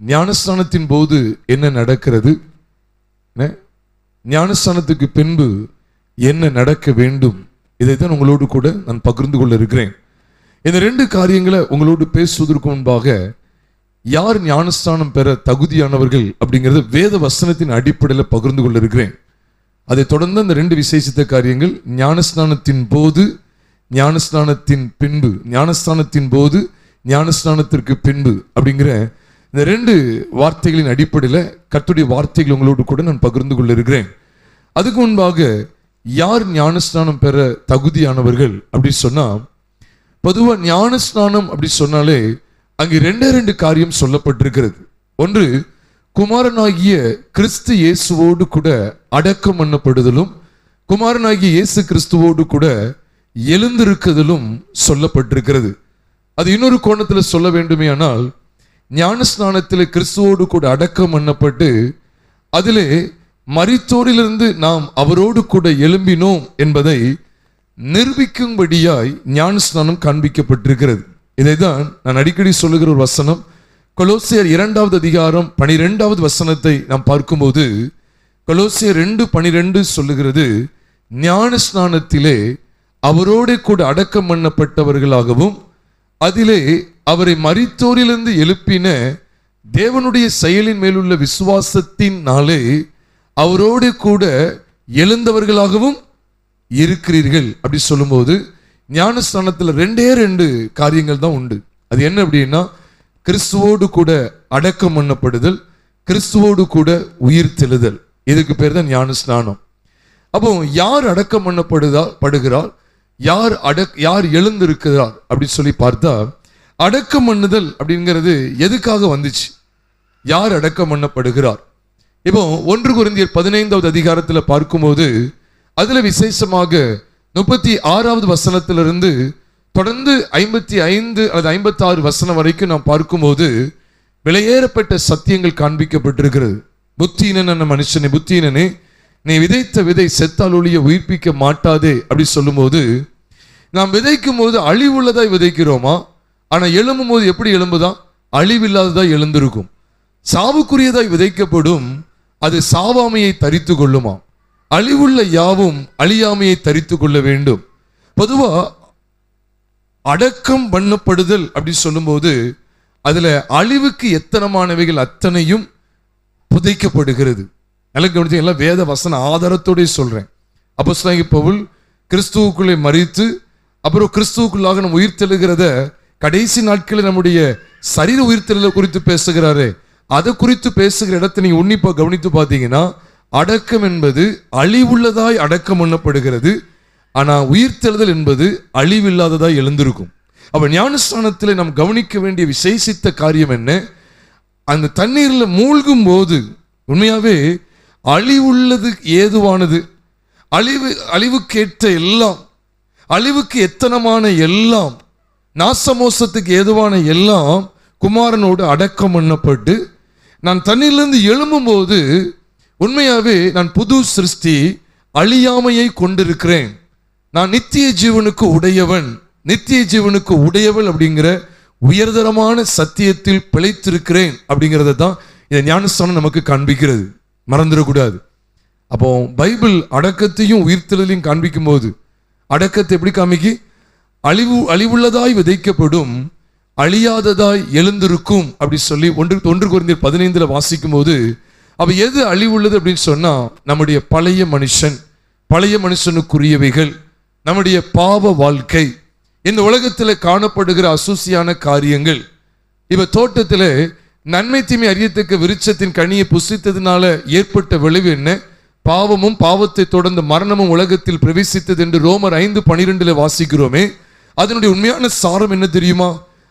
ஞானஸ்நானத்தின் போது என்ன நடக்கிறது, ஞானஸ்நானத்துக்கு பின்பு என்ன நடக்க வேண்டும், இதைத்தான் உங்களோடு கூட நான் பகிர்ந்து கொள்ள இருக்கிறேன். இந்த ரெண்டு காரியங்களை உங்களோடு பேசுவதற்கு முன்பாக யார் ஞானஸ்நானம் பெற தகுதியானவர்கள் அப்படிங்கிறத வேத வசனத்தின் அடிப்படையில் பகிர்ந்து கொள்ள இருக்கிறேன். அதை தொடர்ந்து அந்த ரெண்டு விசேஷித்த காரியங்கள், ஞானஸ்நானத்தின் போது, ஞானஸ்நானத்தின் பின்பு, ஞானஸ்நானத்தின் போது, ஞானஸ்நானத்திற்கு பின்பு அப்படிங்கிற இந்த ரெண்டு வார்த்தைகளின் அடிப்படையில் கர்த்தருடைய வார்த்தைகள் உங்களோடு கூட நான் பகிர்ந்து கொள்ள இருக்கிறேன். அதுக்கு முன்பாக யார் ஞானஸ்நானம் பெற தகுதியானவர்கள் அப்படி சொன்னா, பொதுவாக ஞானஸ்நானம் அப்படி சொன்னாலே அங்கே ரெண்டு காரியம் சொல்லப்பட்டிருக்கிறது. ஒன்று, குமாரனாகிய கிறிஸ்து இயேசுவோடு கூட அடக்கம் பண்ணப்படுதலும், குமாரனாகிய இயேசு கிறிஸ்துவோடு கூட எழுந்திருக்குதலும் சொல்லப்பட்டிருக்கிறது. அது இன்னொரு கோணத்தில் சொல்ல வேண்டுமே ஆனால், ஞானஸ்நானத்தில் கிறிஸ்துவோடு கூட அடக்கம் பண்ணப்பட்டு அதிலே மரித்தோரிலிருந்து நாம் அவரோடு கூட எழும்பினோம் என்பதை நிரூபிக்கும்படியாய் ஞானஸ்நானம் காண்பிக்கப்பட்டிருக்கிறது. இதைதான் நான் அடிக்கடி சொல்லுகிற ஒரு வசனம். கொலோசியர் 2வது அதிகாரம் 12வது வசனத்தை நாம் பார்க்கும்போது, கொலோசியர் 2:12 சொல்லுகிறது, ஞானஸ்நானத்திலே அவரோடு கூட அடக்கம் பண்ணப்பட்டவர்களாகவும் அதிலே அவரை மரித்தோரிலிருந்து எழுப்பின தேவனுடைய செயலின் மேலுள்ள விசுவாசத்தினாலே அவரோடு கூட எழுந்தவர்களாகவும் இருக்கிறீர்கள் அப்படி சொல்லும்போது, ஞானஸ்நானத்தில் ரெண்டு காரியங்கள் தான் உண்டு. அது என்ன அப்படின்னா, கிறிஸ்துவோடு கூட அடக்கம் பண்ணப்படுதல், கிறிஸ்துவோடு கூட உயிர் தெழுதல். இதுக்கு பேர் தான் ஞானஸ்நானம். அப்போ யார் அடக்கம் பண்ணப்படுகிறார், யார் எழுந்திருக்கிறார் அப்படி சொல்லி பார்த்தா, அடக்கம் பண்ணுதல் அப்படிங்கிறது எதுக்காக வந்துச்சு, யார் அடக்கம் பண்ணப்படுகிறார்? இப்போ 1 கொரிந்தியர் 15வது அதிகாரத்தில் பார்க்கும்போது அதுல விசேஷமாக 36வது வசனத்திலிருந்து தொடர்ந்து 55 அல்லது 56 வசனம் வரைக்கும் நாம் பார்க்கும்போது விலையேறப்பட்ட சத்தியங்கள் காண்பிக்கப்பட்டிருக்கிறது. புத்தியின மனுஷனே, புத்தியினே, நீ விதைத்த விதை செத்தால் ஒழிய உயிர்ப்பிக்க மாட்டாதே அப்படி சொல்லும்போது, நாம் விதைக்கும் போது அழிவுள்ளதாய் விதைக்கிறோமா? ஆனா எழும்பும் போது எப்படி எழும்புதான்? அழிவில்லாததாய் எழுந்திருக்கும். சாவுக்குரியதாய் விதைக்கப்படும், அது சாவாமையை தரித்து கொள்ளுமா? அழிவுள்ள யாவும் அழியாமையை தரித்து கொள்ள வேண்டும். பொதுவா அடக்கம் பண்ணப்படுதல் அப்படி சொல்லும்போது அதுல அழிவுக்கு எத்தனமானவைகள் அத்தனையும் புதைக்கப்படுகிறது. எனக்கு எல்லாம் வேத வசன ஆதாரத்தோட சொல்றேன். அப்போஸ்தலனாகிய பவுல் கிறிஸ்துவுக்குள்ளே மரித்து அப்புறம் கிறிஸ்துவுக்குள்ளாக நம்ம உயிர்த்தெழுகிறத கடைசி நாட்களில் நம்முடைய சரீர உயிர்த்தெழுதலை குறித்து பேசுகிறாரு. அதை குறித்து பேசுகிற இடத்தை நீங்க உன்னிப்பா கவனித்து பார்த்தீங்கன்னா, அடக்கம் என்பது அழிவுள்ளதாய் அடக்கம் பண்ணப்படுகிறது, ஆனா உயிர்த்தெழுதல் என்பது அழிவில்லாததாய் எழுந்திருக்கும். அப்ப ஞானஸ்நானத்தில் நாம் கவனிக்க வேண்டிய விசேஷித்த காரியம் என்ன? அந்த தண்ணீர்ல மூழ்கும் போது உண்மையாவே அழிவுள்ளது ஏதுவானது, அழிவுக்கேற்ற எல்லாம், அழிவுக்கு எத்தனமான எல்லாம், நாசமோசத்துக்கு ஏதுவான எல்லாம் குமாரனோடு அடக்கம் பண்ணப்பட்டு நான் தண்ணீரிலிருந்து எழும்பும் போது உண்மையாவே நான் புது சிருஷ்டி, அழியாமையை கொண்டிருக்கிறேன், நான் நித்திய ஜீவனுக்கு உடையவன், நித்திய ஜீவனுக்கு உடையவள் அப்படிங்கிற உயர்தரமான சத்தியத்தில் பிழைத்திருக்கிறேன் அப்படிங்கிறத தான் இந்த ஞானஸ்நானம் நமக்கு காண்பிக்கிறது. மறந்துடக்கூடாது. அப்போ பைபிள் அடக்கத்தையும் உயிர்த்தெழுதலையும் காண்பிக்கும் போது அடக்கத்தை எப்படி காமிக்கி? அழிவுள்ளதாய் விதைக்கப்படும், அழியாததாய் எழுந்திருக்கும் அப்படி சொல்லி 1 கொரிந்தியர் 15 வாசிக்கும் போது, அப்ப எது அழிவுள்ளது அப்படின்னு சொன்னா, நம்முடைய பழைய மனுஷன், பழைய மனுஷனுக்குரியவைகள், நம்முடைய பாவ வாழ்க்கை, இந்த உலகத்தில் காணப்படுகிற அசூசியான காரியங்கள். இப்ப தோட்டத்தில் நன்மை தீமை அறியத்தக்க விருட்சத்தின் கனியை புசித்ததுனால ஏற்பட்ட விளைவு என்ன? பாவமும் பாவத்தை தொடர்ந்து மரணமும் உலகத்தில் பிரவேசித்தது என்று ரோமர் 5:12 வாசிக்கிறோமே. அதனுடைய உண்மையான சாரம் என்ன தெரியுமா?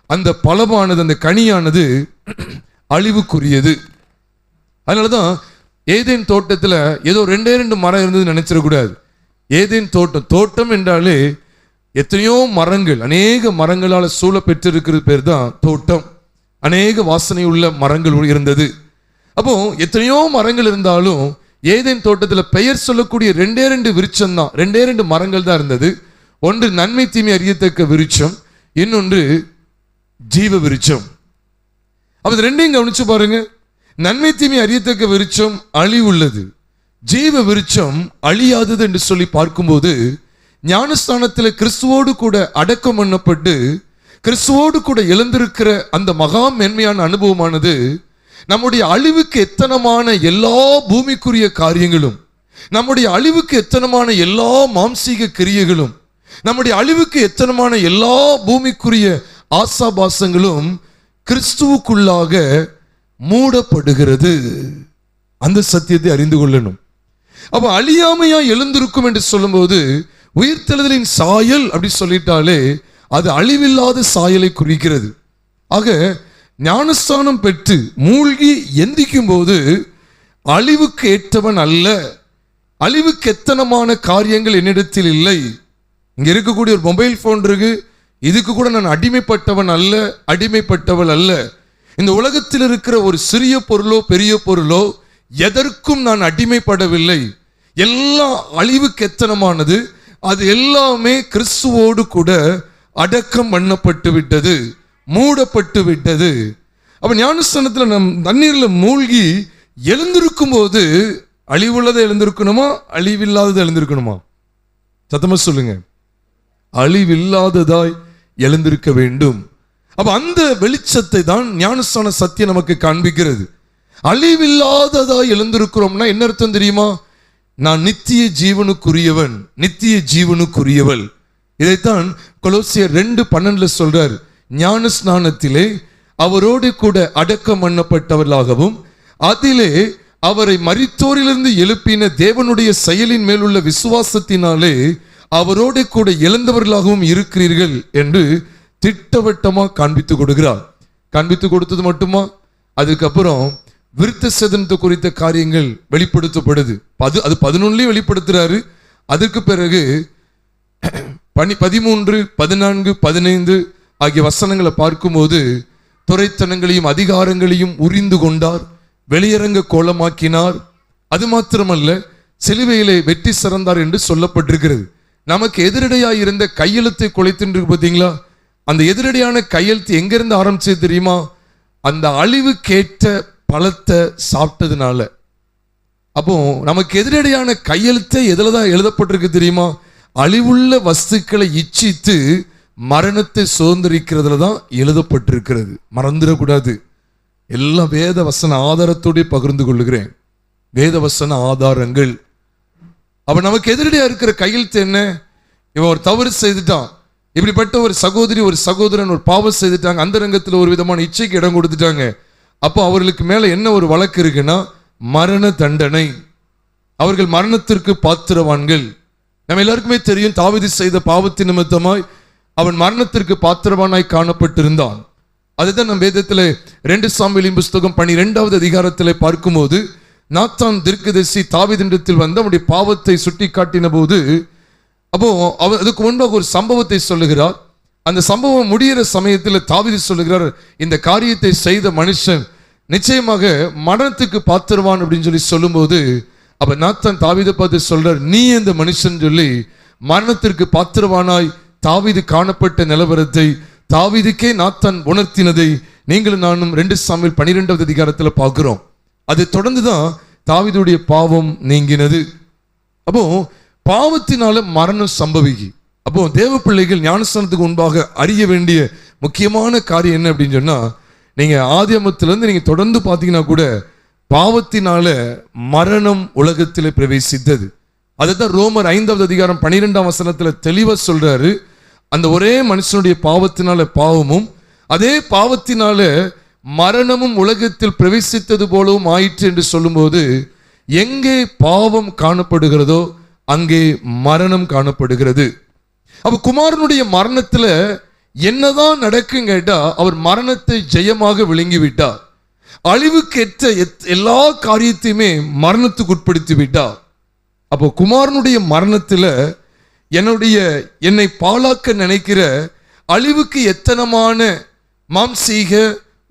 அந்த பழமானது, அந்த கனியானது அழிவுக்குரியது. அதனாலதான் ஏதேன் தோட்டத்தில் ஏதோ 2 மரம் இருந்தது நினைச்சிடக்கூடாது. ஏதேன் தோட்டம் என்றாலே எத்தனையோ மரங்கள், அநேக மரங்களால் சூழ பெற்றிருக்கிறது பேர் தான் தோட்டம். அநேக வாசனை உள்ள மரங்கள் இருந்தது. அப்போ எத்தனையோ மரங்கள் இருந்தாலும் ஏதேன் தோட்டத்தில் பெயர் சொல்லக்கூடிய 2 விருட்சம் தான், 2 மரங்கள் தான் இருந்தது. ஒன்று நன்மை தீமை அறியத்தக்க விருட்சம், இன்னொன்று ஜீவ விருட்சம். அப்ப ரெண்டையும் கவனிச்சு பாருங்க. நன்மை தீமை அறியத்தக்க விருட்சம் அழிவுள்ளது, ஜீவ விருட்சம் அழியாதது என்று சொல்லி பார்க்கும்போது, ஞானஸ்தானத்தில் கிறிஸ்துவோடு கூட அடக்கம் பண்ணப்பட்டு கிறிஸ்துவோடு கூட எழுந்திருக்கிற அந்த மகா மேன்மையான அனுபவமானது நம்முடைய அழிவுக்கு எத்தனமான எல்லா பூமிக்குரிய காரியங்களும், நம்முடைய அழிவுக்கு எத்தனமான எல்லா மாம்சீக கிரியைகளும், நம்முடைய அழிவுக்கு எத்தனமான எல்லா பூமிக்குரிய ஆசாபாசங்களும் கிறிஸ்துவுக்குள்ளாக மூடப்படுகிறது. அந்த சத்தியத்தை அறிந்து கொள்ளணும். அப்ப அழியாமையா எழுந்திருக்கும் என்று சொல்லும்போது, உயிர்த்தெழுதலின் சாயல் அப்படி சொல்லிட்டாலே அது அழிவில்லாத சாயலை குறிக்கிறது. ஆக ஞானஸ்தானம் பெற்று மூழ்கி எந்திக்கும் போது அழிவுக்கு ஏற்றவன் அல்ல, அழிவுக்கு எத்தனமான காரியங்கள் என்னிடத்தில் இல்லை. இங்க இருக்கக்கூடிய ஒரு மொபைல் போன் இருக்கு, இதுக்கு கூட நான் அடிமைப்பட்டவன் அல்ல, அடிமைப்பட்டவள் அல்ல. இந்த உலகத்தில் இருக்கிற ஒரு சிறிய பொருளோ பெரிய பொருளோ எதற்கும் நான் அடிமைப்படவில்லை. எல்லாம் அழிவுக்கு எத்தனமானது, அது எல்லாமே கிறிஸ்துவோடு கூட அடக்கம் பண்ணப்பட்டு விட்டது, மூடப்பட்டு விட்டது. அப்ப ஞானஸ்தானத்தில் நம் தண்ணீர்ல மூழ்கி எழுந்திருக்கும் போது அழிவுள்ளதை எழுந்திருக்கணுமா, அழிவில்லாததை எழுந்திருக்கணுமா? சத்தமா சொல்லுங்க. அழிவில்லாததாய் எழுந்திருக்க வேண்டும். அப்ப அந்த வெளிச்சத்தை தான் ஞானஸ்தான சத்தியம் நமக்கு காண்பிக்கிறது. அழிவில்லாததாய் எழுந்திருக்கிறோம்னா என்ன அர்த்தம் தெரியுமா? நான் நித்திய ஜீவனுக்குரியவன், நித்திய ஜீவனுக்குரியவள். இதைத்தான் கொலோசியர் 2:12 சொல்றார். ஞான ஸ்நானத்திலே அவரோடு கூட அடக்கம் பண்ணப்பட்டவர்களாகவும் அதிலே அவரை மரித்தோரிலிருந்து எழுப்பின தேவனுடைய செயலின் மேலுள்ள விசுவாசத்தினாலே அவரோடு கூட எழுந்தவர்களாகவும் இருக்கிறீர்கள் என்று திட்டவட்டமா காண்பித்து கொடுக்கிறார். காண்பித்து கொடுத்தது மட்டுமா, அதுக்கப்புறம் விருத்த சேதனத்தை குறித்த காரியங்கள் வெளிப்படுத்தப்படுது. அது 11 வெளிப்படுத்துறாரு. அதற்கு பிறகு 13, 14, 15 ஆகிய வசனங்களை பார்க்கும்போது துரைத்தனங்களையும் அதிகாரங்களையும் உரிந்து கொண்டார், வெளியரங்க கோலமாக்கினார். அது மாத்திரமல்ல, சிலுவையிலே வெற்றி சிறந்தார் என்று சொல்லப்பட்டிருக்கிறது. நமக்கு எதிரடையாய் இருந்த கையெழுத்தை குலைத்து பார்த்தீங்களா? அந்த எதிரடையான கையெழுத்து எங்கிருந்து ஆரம்பிச்சது தெரியுமா? அந்த அழிவுக்கேற்ற பழத்தை சாப்பிட்டதுனால. அப்போ நமக்கு எதிரடையான கையெழுத்தை எதுல தான் எழுதப்பட்டிருக்கு தெரியுமா? அழிவுள்ள வஸ்துக்களை இச்சித்து மரணத்தை சுதந்திரிக்கிறதுல தான் எழுதப்பட்டிருக்கிறது. மறந்துடக்கூடாது. எல்லாம் வேத வசன ஆதாரத்தோடு பகிர்ந்து கொள்ளுகிறேன். வேத வசன ஆதாரங்கள். அப்ப நமக்கு எதிரடியா இருக்கிற கையெழுத்து என்ன? இவன் ஒரு தவறு செய்துட்டான், இப்படிப்பட்ட ஒரு சகோதரி ஒரு சகோதரன் ஒரு பாவம் செய்துட்டாங்க, அந்த ரங்கத்தில் ஒரு விதமான இச்சைக்கு இடம் கொடுத்துட்டாங்க. அப்போ அவர்களுக்கு மேல என்ன ஒரு வழக்கு இருக்குன்னா மரண தண்டனை. அவர்கள் மரணத்திற்கு பாத்திரவான்கள். நம்ம எல்லாருக்குமே தெரியும், தாவீது செய்த பாவத்தின் நிமித்தமாய் அவன் மரணத்திற்கு பாத்திரவானாய் காணப்பட்டிருந்தான். அதுதான் நம் வேதத்தில் 2 சாமுவேலின் புஸ்தகம் 12வது அதிகாரத்தில் பார்க்கும்போது, நாத்தான் தீர்க்கதரிசி தாவீதினிடத்தில் வந்து அவனுடைய பாவத்தை சுட்டி காட்டின போது, அப்போ அதுக்கு முன்பாக ஒரு சம்பவத்தை சொல்லுகிறார். அந்த சம்பவம் முடிகிற சமயத்தில் தாவீது சொல்லுகிறார், இந்த காரியத்தை செய்த மனுஷன் நிச்சயமாக மரணத்துக்கு பாத்திரவான் அப்படின்னு சொல்லி சொல்லும்போது, அப்ப நாத்தான் தாவீதை பார்த்து சொல்றார், நீ இந்த மனுஷன் சொல்லி மரணத்திற்கு பாத்திரவானாய் தாவீது காணப்பட்ட நிலவரத்தை தாவீதுக்கே நாத்தான் உணர்த்தினதை நீங்களும் நானும் 2 சாமுவேல் 12வது அதிகாரத்தில் பார்க்கிறோம். அதை தொடர்ந்துதான் தாவீதுடைய பாவம் நீங்கினது. அப்போ பாவத்தினால மரணம் சம்பவிக்கு. அப்போ தேவ பிள்ளைகள் ஞானஸ்தானத்துக்கு முன்பாக அறிய வேண்டிய முக்கியமான காரியம் என்ன அப்படின்னு சொன்னா, நீங்க ஆதியாகமத்திலிருந்து நீங்க தொடர்ந்து பார்த்தீங்கன்னா கூட பாவத்தினால மரணம் உலகத்திலே பிரவேசித்தது. அதுதான் ரோமர் 5வது அதிகாரம் 12ஆம் வசனத்துல தெளிவா சொல்றாரு. அந்த ஒரே மனுஷனுடைய பாவத்தினால பாவமும் அதே பாவத்தினால மரணமும் உலகத்தில் பிரவேசித்தது போலவும் ஆயிற்று என்று சொல்லும்போது, எங்கே பாவம் காணப்படுகிறதோ அங்கே மரணம் காணப்படுகிறது. அப்ப குமாரனுடைய மரணத்துல என்னதான் நடக்கும் கேட்டா, அவர் மரணத்தை ஜெயமாக விளங்கி விட்டார். அழிவுக்கேற்ற எல்லா காரியத்தையுமே மரணத்துக்கு உட்படுத்தி விட்டார். அப்போ குமாரனுடைய மரணத்துல என்னை பாழாக்க நினைக்கிற அழிவுக்கு எத்தனமான மாம்சீக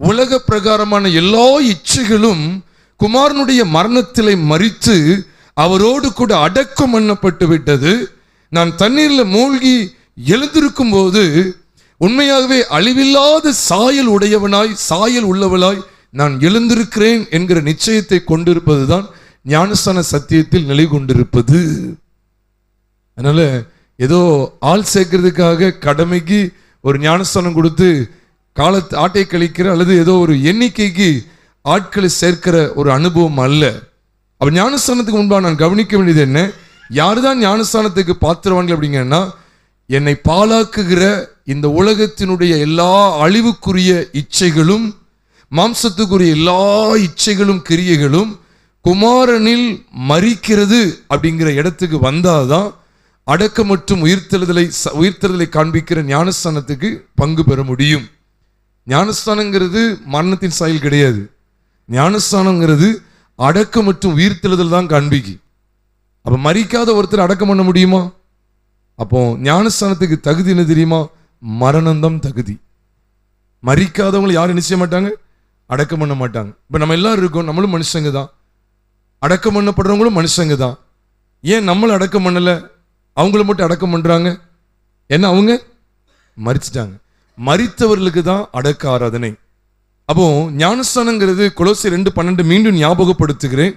உலக பிரகாரமான எல்லா இச்சைகளும் குமாரனுடைய மரணத்திலே மரித்து அவரோடு கூட அடக்கம் பண்ணப்பட்டு விட்டது. நான் தண்ணீர்ல மூழ்கி எழுந்திருக்கும் போது உண்மையாகவே அழிவில்லாத சாயல் உடையவனாய், சாயல் உள்ளவளாய் நான் எழுந்திருக்கிறேன் என்கிற நிச்சயத்தை கொண்டிருப்பதுதான் ஞானஸ்தான சத்தியத்தில் நிலை கொண்டிருப்பது. அதனால ஏதோ ஆள் சேர்க்கறதுக்காக கடமைக்கு ஒரு ஞானஸ்தானம் கொடுத்து காலத்தை ஆட்டை கழிக்கிற அல்லது ஏதோ ஒரு எண்ணிக்கைக்கு ஆட்களை சேர்க்கிற ஒரு அனுபவம் அல்ல. அப்ப ஞானஸ்தானத்துக்கு முன்பாக நான் கவனிக்க வேண்டியது என்ன? யாருதான் ஞானஸ்தானத்துக்கு பாத்திரவான்கள் அப்படிங்கன்னா, என்னை பாழாக்குகிற இந்த உலகத்தினுடைய எல்லா அழிவுக்குரிய இச்சைகளும், மாம்சத்துக்குரிய எல்லா இச்சைகளும் கிரியைகளும் குமாரனில் மரிக்கிறது அப்படிங்கிற இடத்துக்கு வந்தாதான் அடக்கம் மற்றும் உயிர்த்தெழுதலை காண்பிக்கிற ஞானஸ்தானத்துக்கு பங்கு பெற முடியும். ஞானஸ்தானங்கிறது மரணத்தின் சாயல் கிடையாது. ஞானஸ்தானங்கிறது அடக்கம் மற்றும் உயிர்த்தெழுதல் தான் காண்பிக்கு. அப்ப மரிக்காத ஒருத்தர் அடக்கம் பண்ண முடியுமா? அப்போ ஞானஸ்தானத்துக்கு தகுதி என்ன தெரியுமா? மரணம்தான் தகுதி. மரிக்காதவங்களை யாரும் நிச்சய மாட்டாங்க, அடக்கம் பண்ண மாட்டாங்க. இப்ப நம்ம எல்லாரும் இருக்கோம், நம்மளும் மனுஷங்க தான், அடக்கம் பண்ணப்படுறவங்களும் மனுஷங்க தான். ஏன் நம்மள அடக்கம் பண்ணல, அவங்கள மட்டும் அடக்கம் பண்றாங்க? ஏன்னா அவங்க மரிச்சிட்டாங்க. மரித்தவர்களுக்கு தான் அடக்க ஆராதனை. அப்போ ஞானஸ்தானங்கிறது கொலோசியர் 2:12 மீண்டும் ஞாபகப்படுத்துகிறேன்.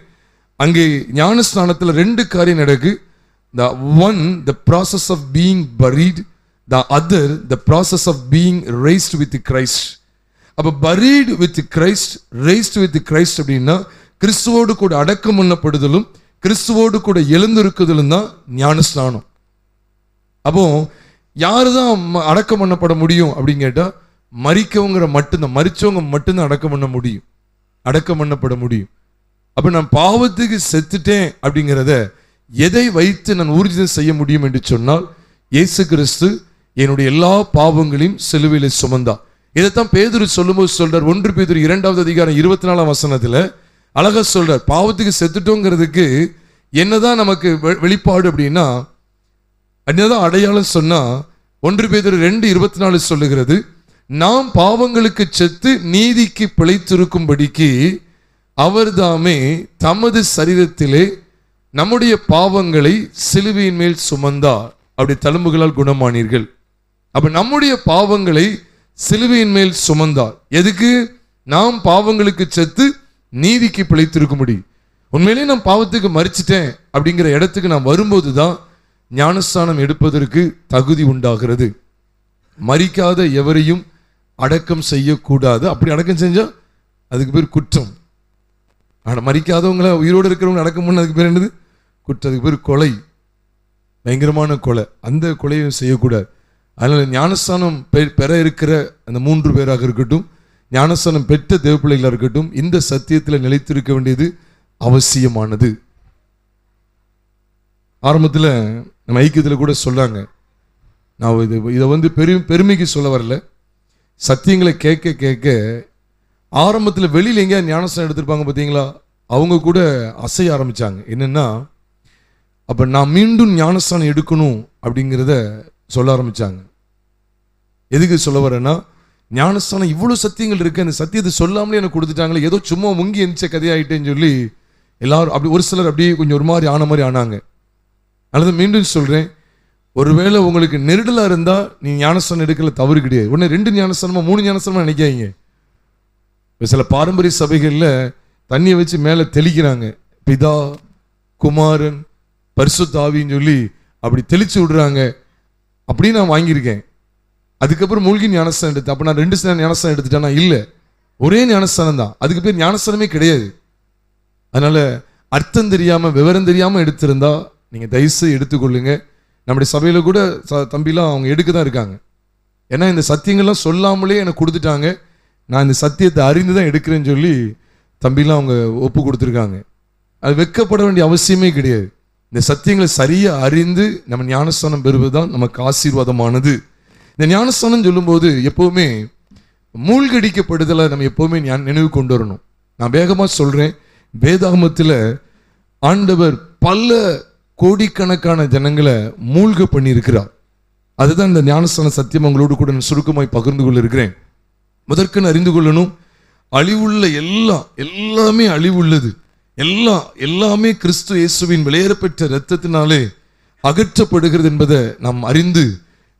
அங்கே ஞானஸ்தானத்துல 2 காரியம் நடக்கு. The one, the process of being buried, the other, the process of being raised with Christ. அப்ப buried with Christ, raised with Christ அப்படின்னா கிறிஸ்துவோடு கூட அடக்கம் பண்ணப்படுதலும் கிறிஸ்துவோடு கூட எழுந்திருக்குதலும் தான் ஞானஸ்தானம். அப்போ யாருதான் அடக்கம் பண்ணப்பட முடியும் அப்படின்னு கேட்டா, மரிக்கவங்கிற மட்டும்தான், மரிச்சவங்க மட்டும்தான் அடக்கம் பண்ண முடியும், அடக்கம் பண்ணப்பட முடியும். அப்ப நான் பாவத்துக்கு செத்துட்டேன் அப்படிங்கிறத எதை வைத்து நான் ஊர்ஜிதம் செய்ய முடியும் என்று சொன்னால், இயேசு கிறிஸ்து என்னுடைய எல்லா பாவங்களையும் சிலுவையில சுமந்தா. இதைத்தான் பேதுரு சொல்லும்போது சொல்றார். 1 பேதுரு 2:24 அழகா சொல்றார். பாவத்துக்கு செத்துட்டோங்கிறதுக்கு என்னதான் நமக்கு வெளிப்பாடு அப்படின்னா, என்னதான் அடையாளம் சொன்னா, 1 பேதுரு 2:24 சொல்லுகிறது, நாம் பாவங்களுக்கு செத்து நீதிக்கு பிழைத்திருக்கும்படிக்கு அவர் தாமே தமது சரீரத்திலே நம்முடைய பாவங்களை சிலுவையின் மேல் சுமந்தார், அப்படி தழும்புகளால் குணமானீர்கள். அப்ப நம்முடைய பாவங்களை சிலுவையின் மேல் சுமந்தார். எதுக்கு? நாம் பாவங்களுக்கு செத்து நீதிக்கு பிழைத்திருக்கும்படி. உண்மையிலே நான் பாவத்துக்கு மரிச்சிட்டேன் அப்படிங்கிற இடத்துக்கு நான் வரும்போது தான் ஞானஸ்தானம் எடுப்பதற்கு தகுதி உண்டாகிறது. மரிக்காத எவரையும் அடக்கம் செய்யக்கூடாது. அப்படி அடக்கம் செஞ்சா அதுக்கு பேர் குற்றம். மரிக்காதவங்களை உயிரோடு இருக்கிறவங்க அடக்கம் பண்ண அதுக்கு பேர் என்னது? குற்றம். அதுக்கு பேர் கொலை, பயங்கரமான கொலை. அந்த கொலையை செய்யக்கூடாது. அதனால ஞானஸ்தானம் பெற இருக்கிற அந்த 3 பேராக இருக்கட்டும், ஞானஸ்தானம் பெற்ற தேவப்பிள்ளைகளாக இருக்கட்டும், இந்த சத்தியத்தில் நிலைத்திருக்க வேண்டியது அவசியமானது. ஆரம்பத்தில் நம்ம ஐக்கியத்தில் கூட சொல்லாங்க, நான் இதை பெருமைக்கு சொல்ல வரல, சத்தியங்களை கேட்க கேட்க ஆரம்பத்தில் வெளியில் எங்கேயா ஞானஸ்தானம் எடுத்திருப்பாங்க பார்த்தீங்களா, அவங்க கூட அசைய ஆரம்பிச்சாங்க. என்னன்னா, அப்போ நான் மீண்டும் ஞானஸ்தானம் எடுக்கணும் அப்படிங்கிறத சொல்ல ஆரம்பிச்சாங்க. எதுக்கு சொல்ல வரேன்னா, ஞானஸ்தானம் இவ்வளோ சத்தியங்கள் இருக்கு, அந்த சத்தியத்தை சொல்லாமலே எனக்கு கொடுத்துட்டாங்களே, ஏதோ சும்மா முங்கி எந்திரிச்ச கதையாயிட்டேன்னு சொல்லி எல்லாரும் அப்படி ஒரு சிலர் அப்படியே கொஞ்சம் ஒரு மாதிரி ஆன மாதிரி ஆனாங்க. அல்லது மீண்டும் சொல்றேன், ஒருவேளை உங்களுக்கு நெருடலா இருந்தா நீ ஞானஸ்தானம் எடுக்கல, தவறு கிடையாது. உடனே 2 ஞானஸ்தானமா 3 ஞானஸ்தானமா நினைக்காதீங்க. சில பாரம்பரிய சபைகளில் தண்ணியை வச்சு மேலே தெளிக்கிறாங்க, பிதா குமாரன் பரிசுத்த ஆவின்னு சொல்லி அப்படி தெளிச்சு விடுறாங்க. அப்படி நான் வாங்கியிருக்கேன். அதுக்கப்புறம் மூழ்கி ஞானஸ்தானம் எடுத்து, அப்போ நான் 2 ஞானஸ்தானம் எடுத்துட்டேன்னா இல்லை, ஒரே ஞானஸ்தானம் தான். அதுக்கு பேர் ஞானஸ்தானமே கிடையாது. அதனால அர்த்தம் தெரியாம விவரம் தெரியாம எடுத்திருந்தா நீங்க தயவுசெய்து எடுத்துக்கொள்ளுங்க. நம்முடைய சபையில கூட தம்பிலாம் அவங்க எடுக்க தான் இருக்காங்க. ஏன்னா இந்த சத்தியங்கள்லாம் சொல்லாமலே எனக்கு கொடுத்துட்டாங்க, நான் இந்த சத்தியத்தை அறிந்து தான் எடுக்கிறேன்னு சொல்லி தம்பிலாம் அவங்க ஒப்பு கொடுத்துருக்காங்க. அது வெட்கப்பட வேண்டிய அவசியமே கிடையாது. இந்த சத்தியங்களை சரியா அறிந்து நம்ம ஞானஸ்தானம் பெறுவதுதான் நமக்கு ஆசீர்வாதமானது. இந்த ஞானஸ்தானம் சொல்லும்போது எப்பவுமே மூழ்கடிக்கப்படுதலை நம்ம எப்பவுமே நினைவு கொண்டு வரணும். நான் வேகமாக சொல்றேன், வேதாகமத்தில் ஆண்டவர் பல கோடிக்கணக்கான ஜனங்களை மூழ்க பண்ணி இருக்கிறார். அதுதான் இந்த ஞானஸ்தான சத்தியம் உங்களோடு கூட சுருக்கமாய் பகிர்ந்து கொள்ள இருக்கிறேன். முதற்கன்னு அறிந்து கொள்ளணும், அழிவுள்ள எல்லாமே அழிவுள்ளது, எல்லாமே கிறிஸ்து இயேசுவின் விலையேறப்பெற்ற இரத்தத்தினாலே அகற்றப்படுகிறது என்பதை நாம் அறிந்து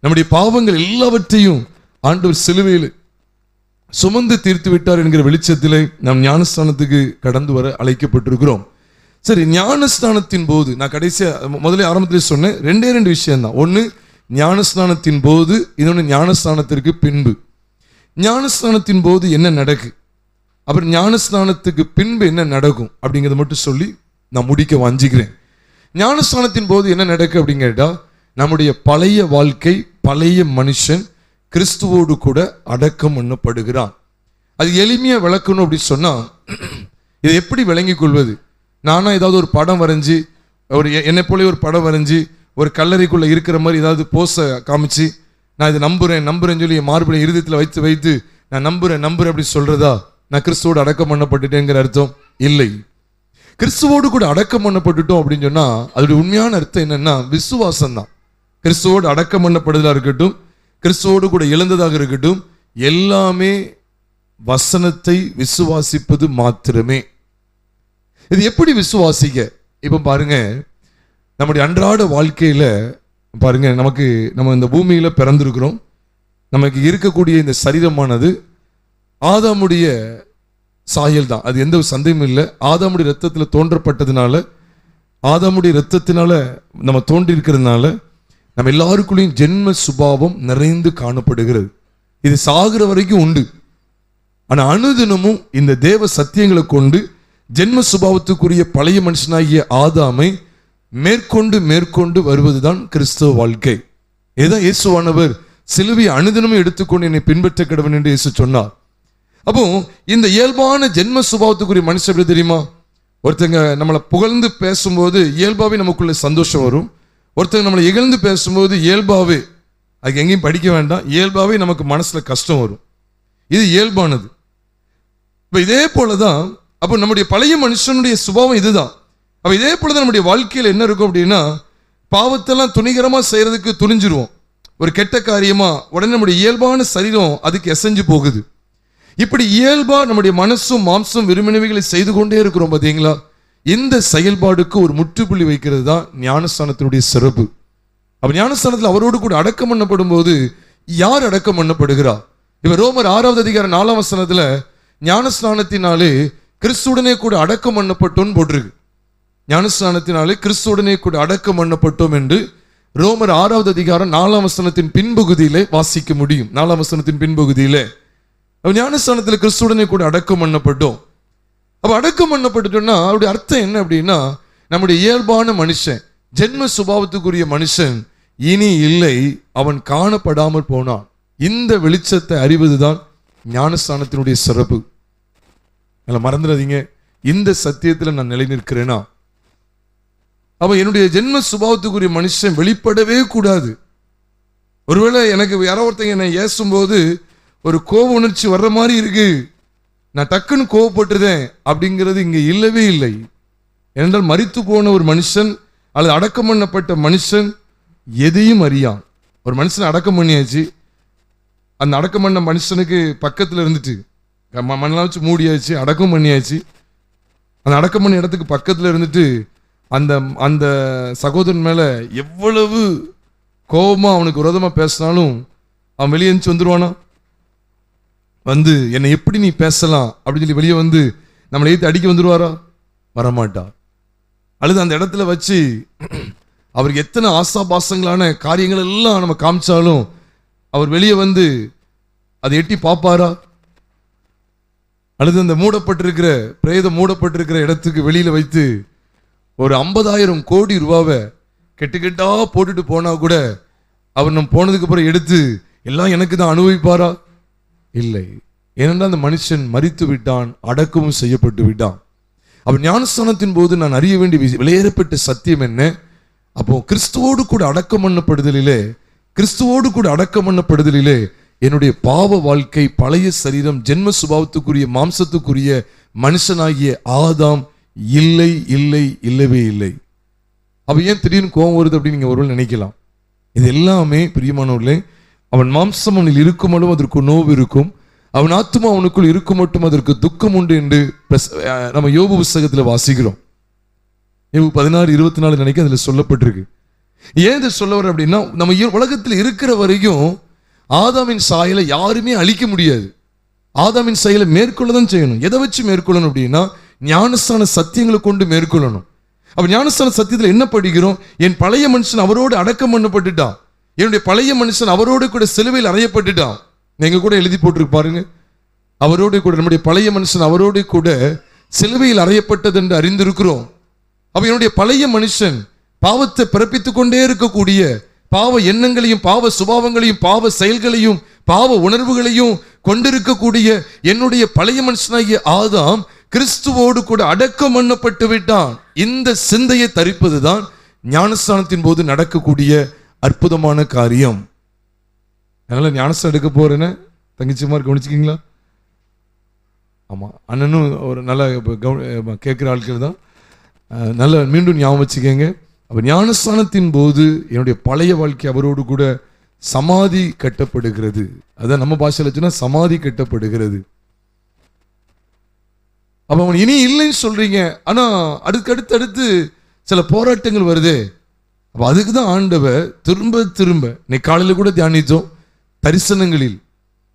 நம்முடைய பாவங்கள் எல்லாவற்றையும் ஆண்டவர் சிலுவையில் சுமந்து தீர்த்து விட்டார் என்கிற வெளிச்சத்திலே நாம் ஞானஸ்தானத்துக்கு கடந்து வர அழைக்கப்பட்டிருக்கிறோம். சரி, ஞானஸ்தானத்தின் போது நான் கடைசியா முதல்ல ஆரம்பத்திலே சொன்னேன், ரெண்டு விஷயம் தான். ஒன்று ஞானஸ்தானத்தின் போது, இன்னொன்று ஞானஸ்தானத்திற்கு பின்பு. ஞானஸ்தானத்தின் போது என்ன நடக்கு, அப்புறம் ஞானஸ்தானத்துக்கு பின்பு என்ன நடக்கும் அப்படிங்கிறத மட்டும் சொல்லி நான் முடிக்க வாஞ்சிக்கிறேன். ஞானஸ்தானத்தின் போது என்ன நடக்கு அப்படின்னு கேட்டா, நம்முடைய பழைய வாழ்க்கை, பழைய மனுஷன் கிறிஸ்துவோடு கூட அடக்கம் பண்ணப்படுகிறான். அது எளிமையா விளக்கணும் அப்படின்னு சொன்னா, இதை எப்படி விளங்கிக் கொள்வது? நானா ஏதாவது ஒரு படம் வரைஞ்சி, என்னை போல ஒரு படம் வரைஞ்சி ஒரு கல்லறைக்குள்ள இருக்கிற மாதிரி ஏதாவது போஸை காமிச்சு நான் இதை நம்புறேன்னு சொல்லி என் மார்பிளை இருதயத்தில் வைத்து நான் நம்புறேன் அப்படி சொல்றதா நான் கிறிஸ்துவோடு அடக்கம் பண்ணப்பட்டுட்டேங்கிற அர்த்தம் இல்லை. கிறிஸ்துவோடு கூட அடக்கம் பண்ணப்பட்டுட்டோம் அப்படின்னு சொன்னா அதோட உண்மையான அர்த்தம் என்னன்னா விசுவாசம் தான். கிறிஸ்துவோடு அடக்கம் பண்ணப்படுதலா இருக்கட்டும், கிறிஸ்துவோடு கூட எழுந்ததாக இருக்கட்டும், எல்லாமே வசனத்தை விசுவாசிப்பது மாத்திரமே. இது எப்படி விசுவாசிக்க? இப்ப பாருங்க, நம்முடைய அன்றாட வாழ்க்கையில பாருங்க, நம்ம இந்த பூமியில பிறந்திருக்கிறோம். நமக்கு இருக்கக்கூடிய இந்த சரீரமானது ஆதாமுடைய சாயல் தான், அது எந்த சந்தேகமும் இல்லை. ஆதாமுடைய ரத்தத்தில் தோன்றப்பட்டதுனால, ஆதாமுடைய ரத்தத்தினால நம்ம தோன்றி இருக்கிறதுனால நம்ம எல்லாருக்குள்ளேயும் ஜென்ம சுபாவம் நிறைந்து காணப்படுகிறது. இது சாகிற வரைக்கும் உண்டு. ஆனா அனுதினமும் இந்த தேவ சத்தியங்களை கொண்டு ஜென்ம சுபாவத்துக்குரிய பழைய மனுஷனாகிய ஆதாமை மேற்கொண்டு வருவதுதான் கிறிஸ்தவ வாழ்க்கை. இதுதான் இயேசுவானவர் சிலுவையை அனுதினமும் எடுத்துக்கொண்டு என்னை பின்பற்ற கடவன் என்று இயேசு சொன்னார். அப்போ இந்த இயல்பான ஜென்ம சுபாவத்துக்குரிய மனுஷன் எப்படி தெரியுமா? ஒருத்தங்க நம்மளை புகழ்ந்து பேசும்போது இயல்பாவே நமக்குள்ள சந்தோஷம் வரும். ஒருத்தங்க நம்மளை இகழ்ந்து பேசும்போது இயல்பாவே, அதுக்கு எங்கேயும் படிக்க வேண்டாம், இயல்பாவே நமக்கு மனசுல கஷ்டம் வரும். இது இயல்பானது. இப்போ இதே போலதான் அப்போ நம்முடைய பழைய மனுஷனுடைய சுபாவம் இதுதான். அப்போ இதே போலதான் நம்முடைய வாழ்க்கையில் என்ன இருக்கும் அப்படின்னா, பாவத்தெல்லாம் துணிகரமா செய்யறதுக்கு துணிஞ்சிருவோம். ஒரு கெட்ட காரியமா உடனே நம்முடைய இயல்பான சரீரம் அதுக்கு எசைஞ்சு போகுது. இப்படி இயல்பா நம்முடைய மனசும் மாம்சம் விரும்பினவைகளை செய்து கொண்டே இருக்கிறோம். பார்த்தீங்களா? இந்த செயல்பாடுக்கு ஒரு முற்றுப்புள்ளி வைக்கிறது தான் ஞானஸ்தானத்தினுடைய சிறப்பு. அப்ப ஞானஸ்தானத்தில் அவரோடு கூட அடக்கம் பண்ணப்படும் போது யார் அடக்கம் பண்ணப்படுகிறார்? இப்ப ரோமர் 6வது அதிகாரம் 4ஆம் வசனத்துல ஞானஸ்தானத்தினாலே கிறிஸ்துடனே கூட அடக்கம் பண்ணப்பட்டோம் போட்டிருக்கு. ஞானஸ்தானத்தினாலே கிறிஸ்துடனே கூட அடக்கம் பண்ணப்பட்டோம் என்று ரோமர் 6வது அதிகாரம் 4ஆம் வசனத்தின் பின்பகுதியிலே வாசிக்க முடியும். 4ஆம் வசனத்தின் பின்பகுதியிலே ஞானஸ்தானத்தில் கிறிஸ்துடனே கூட அடக்கம் பண்ணப்பட்டோம். அப்ப அடக்கம் பண்ணப்பட்டுட்டோம்னா அவருடைய அர்த்தம் என்ன அப்படின்னா, நம்முடைய இயல்பான மனுஷன், ஜென்ம சுபாவத்துக்குரிய மனுஷன் இனி இல்லை, அவன் காணப்படாமல் போனான். இந்த வெளிச்சத்தை அறிவதுதான் ஞானஸ்தானத்தினுடைய சிறப்பு. மறந்துடாதீங்க, இந்த சத்தியத்துல நான் நிலை நிற்கிறேனா, அப்ப என்னுடைய ஜென்ம சுபாவத்துக்குரிய மனுஷன் வெளிப்படவே கூடாது. ஒருவேளை எனக்கு யாரோ ஒருத்தங்க என்னை ஏசும்போது ஒரு கோப உணர்ச்சி வர்ற மாதிரி இருக்கு, நான் டக்குன்னு கோவப்பட்டுதேன் அப்படிங்கிறது இங்க இல்லவே இல்லை. ஏனென்றால் மரித்து போன ஒரு மனுஷன் அல்லது அடக்கம் பண்ணப்பட்ட மனுஷன் எதையும் அறியான். ஒரு மனுஷனை அடக்கம் பண்ணியாச்சு, அந்த அடக்கம் பண்ண மனுஷனுக்கு பக்கத்தில் இருந்துட்டு மண்ணெல்லாம் வச்சு மூடியாச்சு, அடக்கம் பண்ணியாச்சு. அந்த அடக்கம் பண்ண இடத்துக்கு பக்கத்தில் இருந்துட்டு அந்த அந்த சகோதரன் மேல எவ்வளவு கோபமா அவனுக்கு விரோதமா பேசினாலும் அவன் வெளியே எழுந்து வந்துருவானா? வந்து என்னை எப்படி நீ பேசலாம் அப்படின்னு சொல்லி வெளியே வந்து நம்மளை ஏற்றி அடிக்க வந்துடுவாரா? வரமாட்டார். அல்லது அந்த இடத்துல வச்சு அவருக்கு எத்தனை ஆசாபாசங்களான காரியங்கள் எல்லாம் நம்ம காமிச்சாலும் அவர் வெளியே வந்து அதை எட்டி பார்ப்பாரா? அல்லது அந்த மூடப்பட்டிருக்கிற பிரேதம் மூடப்பட்டிருக்கிற இடத்துக்கு வெளியில வைத்து ஒரு 50,000 கோடி ரூபாவை கெட்டுக்கெட்டா போட்டுட்டு போனா கூட அவர் நம்ம போனதுக்கு அப்புறம் எடுத்து எல்லாம் எனக்கு தான் அனுபவிப்பாரா? இல்லை. ஏனென்றால் அந்த மனுஷன் மரித்து விட்டான், அடக்கமும் செய்யப்பட்டு விட்டான். அப்ப ஞானஸ்தானத்தின் போது நான் அறிய வேண்டிய விலையேறப்பட்ட சத்தியம் என்ன? அப்போ கிறிஸ்துவோடு கூட அடக்கம் பண்ணப்படுதலிலே என்னுடைய பாவ வாழ்க்கை, பழைய சரீரம், ஜென்ம சுபாவத்துக்குரிய மாம்சத்துக்குரிய மனுஷனாகிய ஆதாம் இல்லவே இல்லை. அப்ப ஏன் திடீர்னு கோபம் வருது அப்படின்னு நீங்க ஒருவேளை நினைக்கலாம். இது எல்லாமே பிரியமானவர்களே, அவன் மாம்சம் அவனில் இருக்கும் மட்டும் அதற்கு நோவு இருக்கும், அவன் ஆத்துமா அவனுக்குள் இருக்கும் மட்டும் அதற்கு துக்கம் உண்டு என்று நம்ம யோபு புஸ்தகத்தில் வாசிக்கிறோம். யோபு 16:24 நினைக்க அதுல சொல்லப்பட்டிருக்கு. ஏன் இதை சொல்ல வர அப்படின்னா, நம்ம உலகத்தில் இருக்கிற வரைக்கும் ஆதாமின் சாயலை யாருமே அழிக்க முடியாது. ஆதாமின் செயலை மேற்கொள்ளதான் செய்யணும். எதை வச்சு மேற்கொள்ளணும் அப்படின்னா ஞானஸ்தான சத்தியங்களை கொண்டு மேற்கொள்ளணும். அப்ப ஞானஸ்தான சத்தியத்தில் என்ன படிக்கிறோம்? என் பழைய மனுஷன் அவரோடு அடக்கம் பண்ணப்பட்டுட்டான், என்னுடைய பழைய மனுஷன் அவரோடு கூட சிலுவையில் அறையப்பட்டுட்டான். நீங்க கூட எழுதி போட்டிருக்கு பாருங்க, அவரோடு கூட நம்முடைய பழைய மனுஷன் அவரோடு கூட சிலுவையில் அறையப்பட்டது என்று அறிந்திருக்கிறோம். அப்ப என்னுடைய பழைய மனுஷன் பாவத்தை பிறப்பித்துக் கொண்டே இருக்கக்கூடிய பாவ எண்ணங்களையும் பாவ சுபாவங்களையும் பாவ செயல்களையும் பாவ உணர்வுகளையும் கொண்டிருக்கக்கூடிய என்னுடைய பழைய மனுஷனாகிய ஆதாம் கிறிஸ்துவோடு கூட அடக்கம் பண்ணப்பட்டு விட்டான். இந்த சிந்தையை தரிப்பதுதான் ஞானஸ்தானத்தின் போது நடக்கக்கூடிய அற்புதமான காரியம். அதனால ஞானஸ்தானம் எடுக்க போறேன்னு தங்கச்சிமார் கவனிச்சுக்கீங்களா? ஆமா, அண்ணனும் ஒரு நல்ல கேட்கிற ஆட்கள் தான். நல்ல மீண்டும் ஞாபகம் வச்சுக்கோங்க. அப்ப ஞானஸ்தானத்தின் போது என்னுடைய பழைய வாழ்க்கை அவரோடு கூட சமாதி கட்டப்படுகிறது. அதான் நம்ம பாஷையில் வச்சுன்னா சமாதி கட்டப்படுகிறது. அப்ப அவன் இனி இல்லைன்னு சொல்றீங்க, ஆனா அடுத்து சில போராட்டங்கள் வருது. அப்ப அதுக்கு தான் ஆண்டவர் திரும்ப திரும்ப இன்னைக்கு காலையில கூட தியானித்தோம், தரிசனங்களில்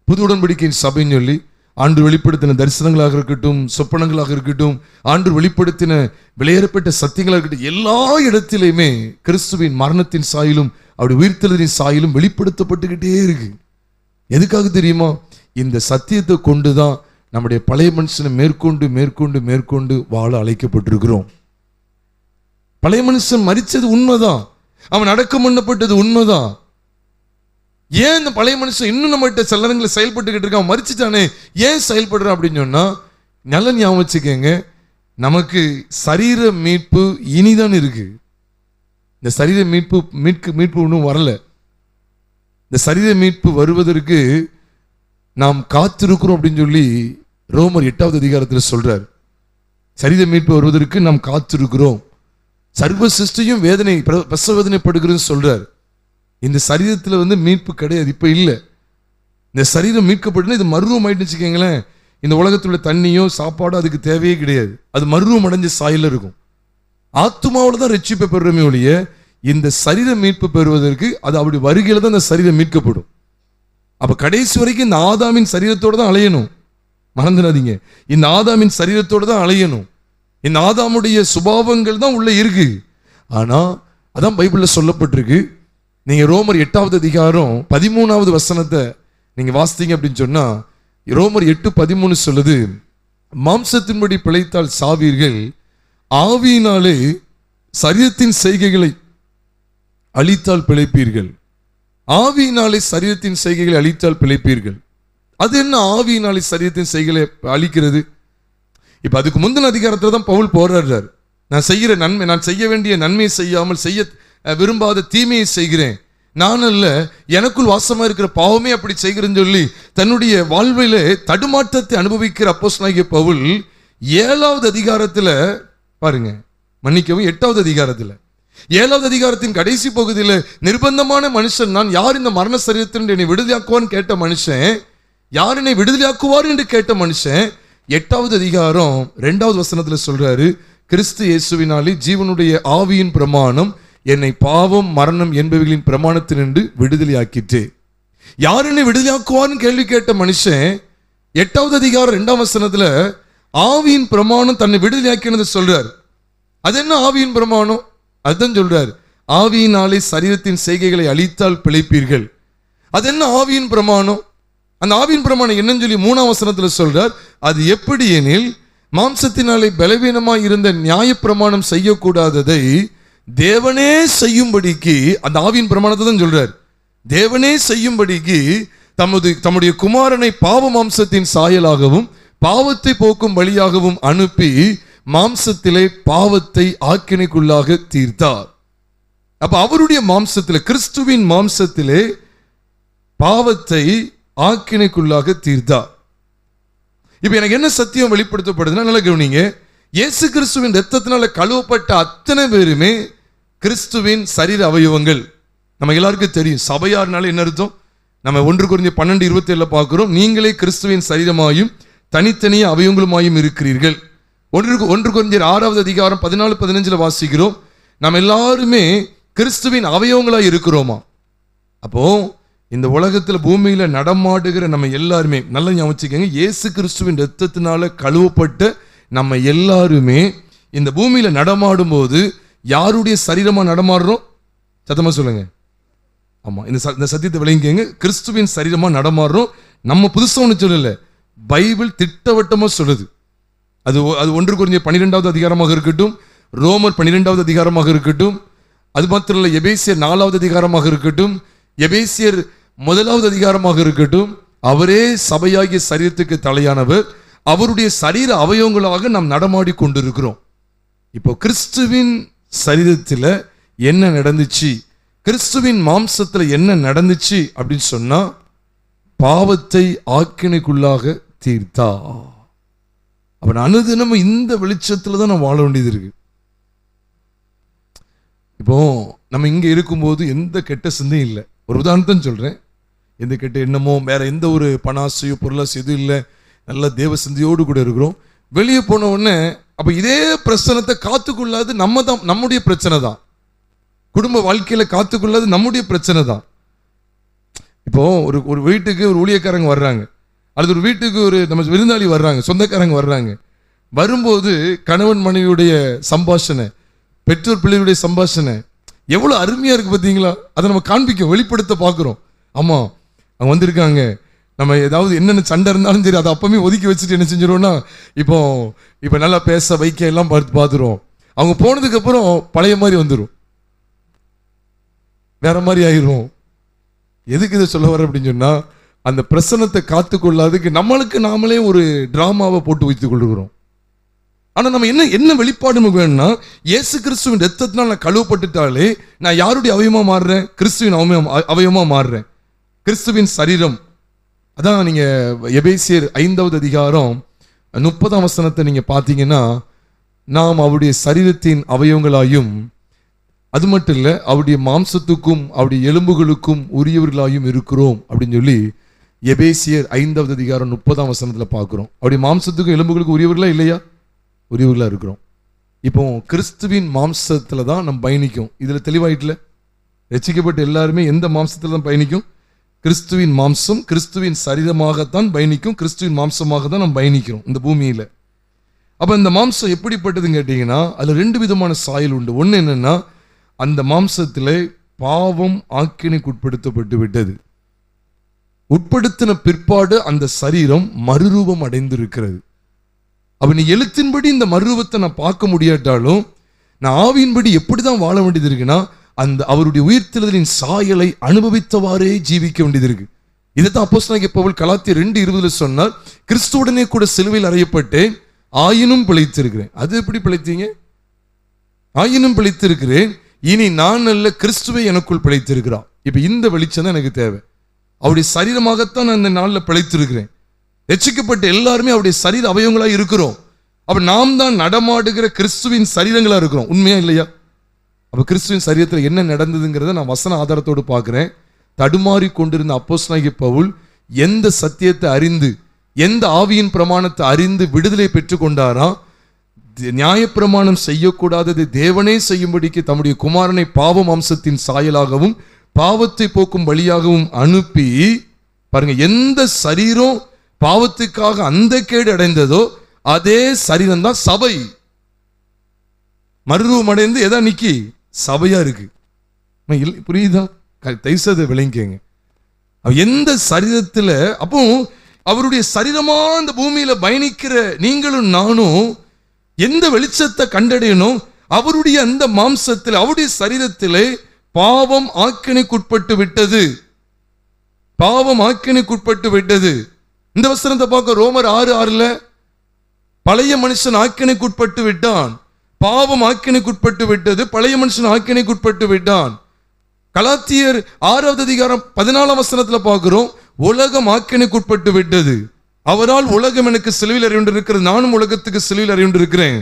புது உடன்படிக்கையின் சபைன்னு சொல்லி ஆண்டு வெளிப்படுத்தின தரிசனங்களாக இருக்கட்டும், சொப்பனங்களாக இருக்கட்டும், ஆண்டு வெளிப்படுத்தின விளையாடப்பட்ட சத்தியங்களாக இருக்கட்டும், எல்லா இடத்திலையுமே கிறிஸ்துவின் மரணத்தின் சாயலும் அவருடைய உயிர்த்தெழுதலின் சாயலும் வெளிப்படுத்தப்பட்டுக்கிட்டே இருக்கு. எதுக்காக தெரியுமா? இந்த சத்தியத்தை கொண்டுதான் நம்முடைய பழைய மனுஷனை மேற்கொண்டு மேற்கொண்டு மேற்கொண்டு வாழ அழைக்கப்பட்டிருக்கிறோம். பழைய மனுஷன் மரிச்சது உண்மைதான், அவன் அடக்கம் பண்ணப்பட்டது உண்மைதான். ஏன் இந்த பழைய மனுஷன் இன்னும் நம்மகிட்ட சில நேரங்களை செயல்பட்டுக்கிட்டு இருக்கான்? மரிச்சுட்டானே, ஏன் செயல்படுறான் அப்படின்னு சொன்னா நல்ல ஞாபகம் வச்சுக்கோங்க, நமக்கு சரீர மீட்பு இனிதான் இருக்கு. இந்த சரீர மீட்பு ஒன்றும் வரல. இந்த சரீர மீட்பு வருவதற்கு நாம் காத்திருக்கிறோம் அப்படின்னு சொல்லி ரோமர் 8வது அதிகாரத்தில் சொல்றார். சரீர மீட்பு வருவதற்கு நாம் காத்திருக்கிறோம். சர்வ சிருஷ்டியும் வேதனை பிரசவ வேதனைப்படுகிறதுன்னு சொல்றார். இந்த சரீரத்தில் மீட்பு கிடையாது, இப்ப இல்லை. இந்த சரீரம் மீட்கப்பட்டுனா இது மருவம் ஆயிட்டு வச்சுக்கோங்களேன், இந்த உலகத்துல தண்ணியோ சாப்பாடோ அதுக்கு தேவையே கிடையாது, அது மருவம் அடைஞ்ச சாயல இருக்கும். ஆத்துமாவோட தான் ரட்சிப்பை பெறுறமே ஒழிய இந்த சரீர மீட்பு பெறுவதற்கு அது அப்படி வருகையில தான் இந்த சரீரம் மீட்கப்படும். அப்ப கடைசி வரைக்கும் இந்த ஆதாமின் சரீரத்தோட தான் அலையணும், மறந்துடாதீங்க. இந்த ஆதாமின் சரீரத்தோட தான் அலையணும். இந்த ஆதாமுடைய சுபாவங்கள் தான் உள்ள இருக்கு. ஆனா அதான் பைபிள்ல சொல்லப்பட்டிருக்கு. நீங்க ரோமர் 8வது அதிகாரம் 13வது வசனத்தை நீங்க வாசித்தீங்க அப்படின்னு சொன்னா, ரோமர் 8:13 சொல்லுது, மாம்சத்தின்படி பிழைத்தால் சாவீர்கள், ஆவியினாலே சரீரத்தின் செய்கைகளை அழித்தால் பிழைப்பீர்கள். ஆவியினாலே சரீரத்தின் செய்கைகளை அழித்தால் பிழைப்பீர்கள். அது என்ன ஆவியினாலே சரீரத்தின் செய்கைகளை அழிக்கிறது? இப்ப அதுக்கு முந்தின அதிகாரத்துல தான் பவுல் போராடுறார். நான் செய்கிற நன்மை, நான் செய்ய வேண்டிய நன்மையை செய்யாமல் செய்ய விரும்பாத தீமையை செய்கிறேன், நான் அல்ல எனக்குள் வாசமா இருக்கிற பாவமே அப்படி செய்கிறேன்னு சொல்லி தன்னுடைய வாழ்வில தடுமாற்றத்தை அனுபவிக்கிற அப்போஸ்தலனாகிய பவுல் 7வது அதிகாரத்துல பாருங்க, மன்னிக்கவும் 8வது அதிகாரத்துல 7வது அதிகாரத்தின் கடைசி பகுதியில் நிர்பந்தமான மனுஷன் நான், யார் இந்த மரண சரீரத்திலிருந்து என்னை விடுதலையாக்குவான்னு கேட்ட மனுஷன், யார் என்னை விடுதலையாக்குவார் என்று கேட்ட மனுஷன் 8வது அதிகாரம் 2வது வசனத்துல சொல்றாரு, கிறிஸ்து இயேசுவினாலே ஜீவனுடைய ஆவியின் பிரமாணம் என்னை பாவம் மரணம் என்பவைகளின் பிரமாணத்தினின்று விடுதலையாக்கிட்டு. யார் என்னை விடுதலையாக்குவான்னு கேள்வி கேட்ட மனுஷன் 8வது அதிகாரம் 2ஆம் வசனத்துல ஆவியின் பிரமாணம் தன்னை விடுதலையாக்கினது சொல்றார். அது என்ன ஆவியின் பிரமாணம்? அதுதான் சொல்றார், ஆவியினாலே சரீரத்தின் செய்கைகளை அழித்தால் பிழைப்பீர்கள். அது என்ன ஆவியின் பிரமாணம்? அந்த ஆவியின் பிரமாணம் என்னன்னு சொல்லி 3ஆம் வசனத்துல சொல்றார், அது எப்படி எனில் மாம்சத்தினாலே பலவீனமாய் இருந்த நியாய பிரமாணம் செய்யக்கூடாததை தேவனே செய்யும்படிக்கு, அந்த ஆவியின் பிரமாணத்தை தான் சொல்றார், தேவனே செய்யும்படிக்கு தம்முடைய குமாரனை பாவ மாம்சத்தின் சாயலாகவும் பாவத்தை போக்கும் வழியாகவும் அனுப்பி மாம்சத்திலே பாவத்தை ஆக்கினைக்குள்ளாக தீர்த்தார். அப்ப அவருடைய மாம்சத்திலே, கிறிஸ்துவின் மாம்சத்திலே பாவத்தை ஆக்கினைக்குள்ளாக தீர்த்தார். இப்ப எனக்கு என்ன சத்தியம் வெளிப்படுத்தப்படுதுன்னா, நல்லா கவனிங்க, இயேசு கிறிஸ்துவின் இரத்தத்தினால கழுவப்பட்ட அத்தனை பேருமே கிறிஸ்துவின் சரீர அவயவங்கள். நம்ம எல்லாருக்கும் தெரியும் சபையார்னால என்ன அர்த்தம். நம்ம 1 கொரிந்தியர் 12:27 பார்க்கிறோம், நீங்களே கிறிஸ்துவின் சரீரமாயும் தனித்தனிய அவயவங்களுமாயும் இருக்கிறீர்கள். 1 கொரிந்தியர் 6வது அதிகாரம் 14-15 வாசிக்கிறோம், நம்ம எல்லாருமே கிறிஸ்துவின் அவயவங்களாய் இருக்கிறோமா. அப்போ இந்த உலகத்துல பூமியில நடமாடுகிற நம்ம எல்லாருமே நல்லா ஞாபகம் வச்சுக்கோங்க, இயேசு கிறிஸ்துவின் இரத்தத்தினால கழுவப்பட்ட நம்ம எல்லாருமே இந்த பூமியில நடமாடும் போது யாருடைய சரீரமா நடமாடுறோம்? சத்தமா சொல்லுங்க. ஆமா, இந்த சத்தியத்தை விளங்கிக்கங்க. கிறிஸ்துவின் சரீரமா நடமாடுறோம். நம்ம புதுசா ஒண்ணு சொல்லல, பைபிள் திட்டவட்டமா சொல்லுது. அது 1 கொரிந்தியர் 12வது அதிகாரமாக இருக்கட்டும், ரோமர் 12வது அதிகாரமாக இருக்கட்டும், அது மாத்திரம் இல்ல எபேசியர் 4வது அதிகாரமாக இருக்கட்டும், எபேசியர் 1வது அதிகாரமாக இருக்கட்டும், அவரே சபையாகிய சரீரத்துக்கு தலையானவர். அவருடைய சரீர அவயவங்களாக நாம் நடமாடி கொண்டிருக்கிறோம். இப்போ கிறிஸ்துவின் சரீரத்தில் என்ன நடந்துச்சு, கிறிஸ்துவின் மாம்சத்துல என்ன நடந்துச்சு அப்படின்னு சொன்னா, பாவத்தை ஆக்கினைக்குள்ளாக தீர்த்தா. அப்ப அனுதினமும் இந்த வெளிச்சத்துல தான் நான் வாழ வேண்டியது இருக்கு. இப்போ நம்ம இங்க இருக்கும்போது எந்த கெட்ட சிந்தையும் இல்லை. ஒரு உதாரணத்தை சொல்றேன், எந்த கெட்ட எண்ணமோ வேற எந்த ஒரு பணாசையோ பொருளாசையோ எதுவும் இல்லை. நல்ல தேவ சிந்தையோடு கூட இருக்கிறோம். வெளியே போன உடனே அப்ப இதே பிரச்சனத்தை காத்துக்கொள்ளாது நம்ம தான், நம்முடைய பிரச்சனை தான். குடும்ப வாழ்க்கையில காத்துக்கொள்ளாது நம்முடைய பிரச்சனை தான். இப்போ ஒரு வீட்டுக்கு ஒரு ஊழியக்காரங்க வர்றாங்க, அல்லது ஒரு வீட்டுக்கு ஒரு நம்ம விருந்தாளி வர்றாங்க, சொந்தக்காரங்க வர்றாங்க. வரும்போது கணவன் மனைவியுடைய சம்பாஷணை, பெற்றோர் பிள்ளைகளுடைய சம்பாஷணை எவ்வளவு அருமையா இருக்கு பார்த்தீங்களா? அதை நம்ம காண்பிக்கும், வெளிப்படுத்த பார்க்குறோம். ஆமா, அவங்க வந்திருக்காங்க, நம்ம ஏதாவது என்னென்ன சண்டை இருந்தாலும் சரி அதை அப்பவுமே ஒதுக்கி வச்சுட்டு என்ன செஞ்சிருவோம்னா, இப்போ நல்லா பேச வைக்க எல்லாம் பார்த்துருவோம். அவங்க போனதுக்கு அப்புறம் பழைய மாதிரி வந்துடும், வேற மாதிரி ஆயிரும். எதுக்கு இதை சொல்ல வர அப்படின்னு சொன்னா, அந்த பிரசனத்தை காத்துக்கொள்ளாதுக்கு நம்மளுக்கு நாமளே ஒரு டிராமாவை போட்டு வைத்துக் கொள்கிறோம். ஆனா நம்ம என்ன வெளிப்பாடு நமக்கு வேணும்னா, இயேசு கிறிஸ்துவின் ரத்தத்தினால் நான் கழுவப்பட்டுட்டாலே நான் யாருடைய அவயமா மாறுறேன்? கிறிஸ்துவின் அவயமா மாறுறேன், கிறிஸ்துவின் சரீரம். அதான் நீங்க எபேசியர் 5வது அதிகாரம் 30ஆம் வசனத்தை நீங்க பார்த்தீங்கன்னா, நாம் அவருடைய சரீரத்தின் அவயவங்களாயும், அது மட்டும் இல்ல அவருடைய மாம்சத்துக்கும் அவருடைய எலும்புகளுக்கும் உரியவர்களாயும் இருக்கிறோம் அப்படின்னு சொல்லி எபேசியர் 5வது அதிகாரம் 30ஆம் வசனத்துல பார்க்கிறோம். அவருடைய மாம்சத்துக்கும் எலும்புகளுக்கும் உரியவர்களா இல்லையா? உரியவர்களா இருக்கிறோம். இப்போ கிறிஸ்துவின் மாம்சத்துல தான் நம்ம பயணிக்கும். இதுல தெளிவாயிட்டுல, ரட்சிக்கப்பட்ட எல்லாருமே எந்த மாம்சத்துல தான் பயணிக்கும்? கிறிஸ்துவின் மாம்சம், கிறிஸ்துவின் சரீரமாகத்தான் பயணிக்கும், கிறிஸ்துவின் மாம்சமாக தான் நம்ம பயணிக்கிறோம் இந்த பூமியில. அப்ப இந்த மாம்சம் எப்படிப்பட்டதுன்னு கேட்டீங்கன்னா, அதுல 2 விதமான சாயல் உண்டு. ஒண்ணு என்னன்னா, அந்த மாம்சத்திலே பாவம் ஆக்கினைக்குட்படுத்தப்பட்டு விட்டது. உட்படுத்தின பிற்பாடு அந்த சரீரம் மறுரூபம் அடைந்திருக்கிறது. அப்ப நீ எழுத்தின்படி இந்த மறுரூபத்தை நான் பார்க்க முடியாட்டாலும், நான் ஆவியின்படி எப்படிதான் வாழ வேண்டியது இருக்குன்னா, அந்த அவருடைய உயிர்த்தெழுதலின் சாயலை அனுபவித்தவாறே ஜீவிக்க வேண்டியது இருக்கு. இதைத்தான் அப்போஸ்தலனாகிய பவுல் கலாத்தியர் 2:20 சொன்னார், கிறிஸ்துவுடனே கூட சிலுவையில் அறையப்பட்டேன், ஆயினும் பிழைத்திருக்கிறேன். அது எப்படி பிழைத்தீங்க? ஆயினும் பிழைத்திருக்கிறேன், இனி நான் அல்ல கிறிஸ்துவை எனக்குள் பிழைத்திருக்கிறார். இப்ப இந்த வெளிச்சம் தான் எனக்கு தேவை. அவருடைய சரீரமாகத்தான் நான் இந்த நாளில் பிழைத்திருக்கிறேன். ரட்சிக்கப்பட்ட எல்லாருமே அவருடைய சரீர அவயவங்களா இருக்கிறோம். அப்ப நாம் தான் நடமாடுகிற கிறிஸ்துவின் சரீரங்களா இருக்கிறோம். உண்மையா இல்லையா? அப்ப கிறிஸ்துவின் சரீரத்தில் என்ன நடந்ததுங்கிறத நான் வசன ஆதாரத்தோடு பார்க்கிறேன். தடுமாறி கொண்டிருந்த அப்போஸ்தலனாகிய பவுல் எந்த சத்தியத்தை அறிந்து, எந்த ஆவியின் பிரமாணத்தை அறிந்து விடுதலை பெற்றுக் கொண்டாரா? நியாயப்பிரமாணம் செய்யக்கூடாதது தேவனே செய்யும்படிக்கு தம்முடைய குமாரனை பாவம் அம்சத்தின் சாயலாகவும் பாவத்தை போக்கும் வழியாகவும் அனுப்பி, பாருங்க, எந்த சரீரம் பாவத்துக்காக அந்த கேடு அடைந்ததோ அதே சரீரம் தான் சபை. மறுரூபம் அடைந்து எதா நிக்கி? சபையா இருக்கு. புரியுதா? தைசதை விளங்கிக்கங்க. எந்த சரீரத்துல, அப்போ அவருடைய சரீரமா இந்த பூமியில பயணிக்கிற நீங்களும் நானும் எந்த வெளிச்சத்தை கண்டடையணும்? அவருடைய அந்த மாம்சத்தில், அவருடைய சரீரத்திலே பாவம் ஆக்கினைக்குட்பட்டு விட்டது. பாவம் ஆக்கினைக்குட்பட்டு விட்டது. இந்த வசனத்தை பார்க்க ரோமர் 6:6 பழைய மனுஷன் ஆக்கினைக்குட்பட்டு விட்டான், பாவம் ஆக்கினைக்குட்பட்டு விட்டது, பழைய மனுஷன் ஆக்கினைக்குட்பட்டு விட்டான். கலாத்தியர் 6வது அதிகாரம் 14ஆம் வசனத்துல பார்க்கிறோம், உலகம் ஆக்கினைக்குட்பட்டு விட்டது, அவரால் உலகம் எனக்கு சிலுவையில் அறிவுண்டிருக்கிறது, நானும் உலகத்துக்கு சிலுவையில் அறிவுண்டிருக்கிறேன்.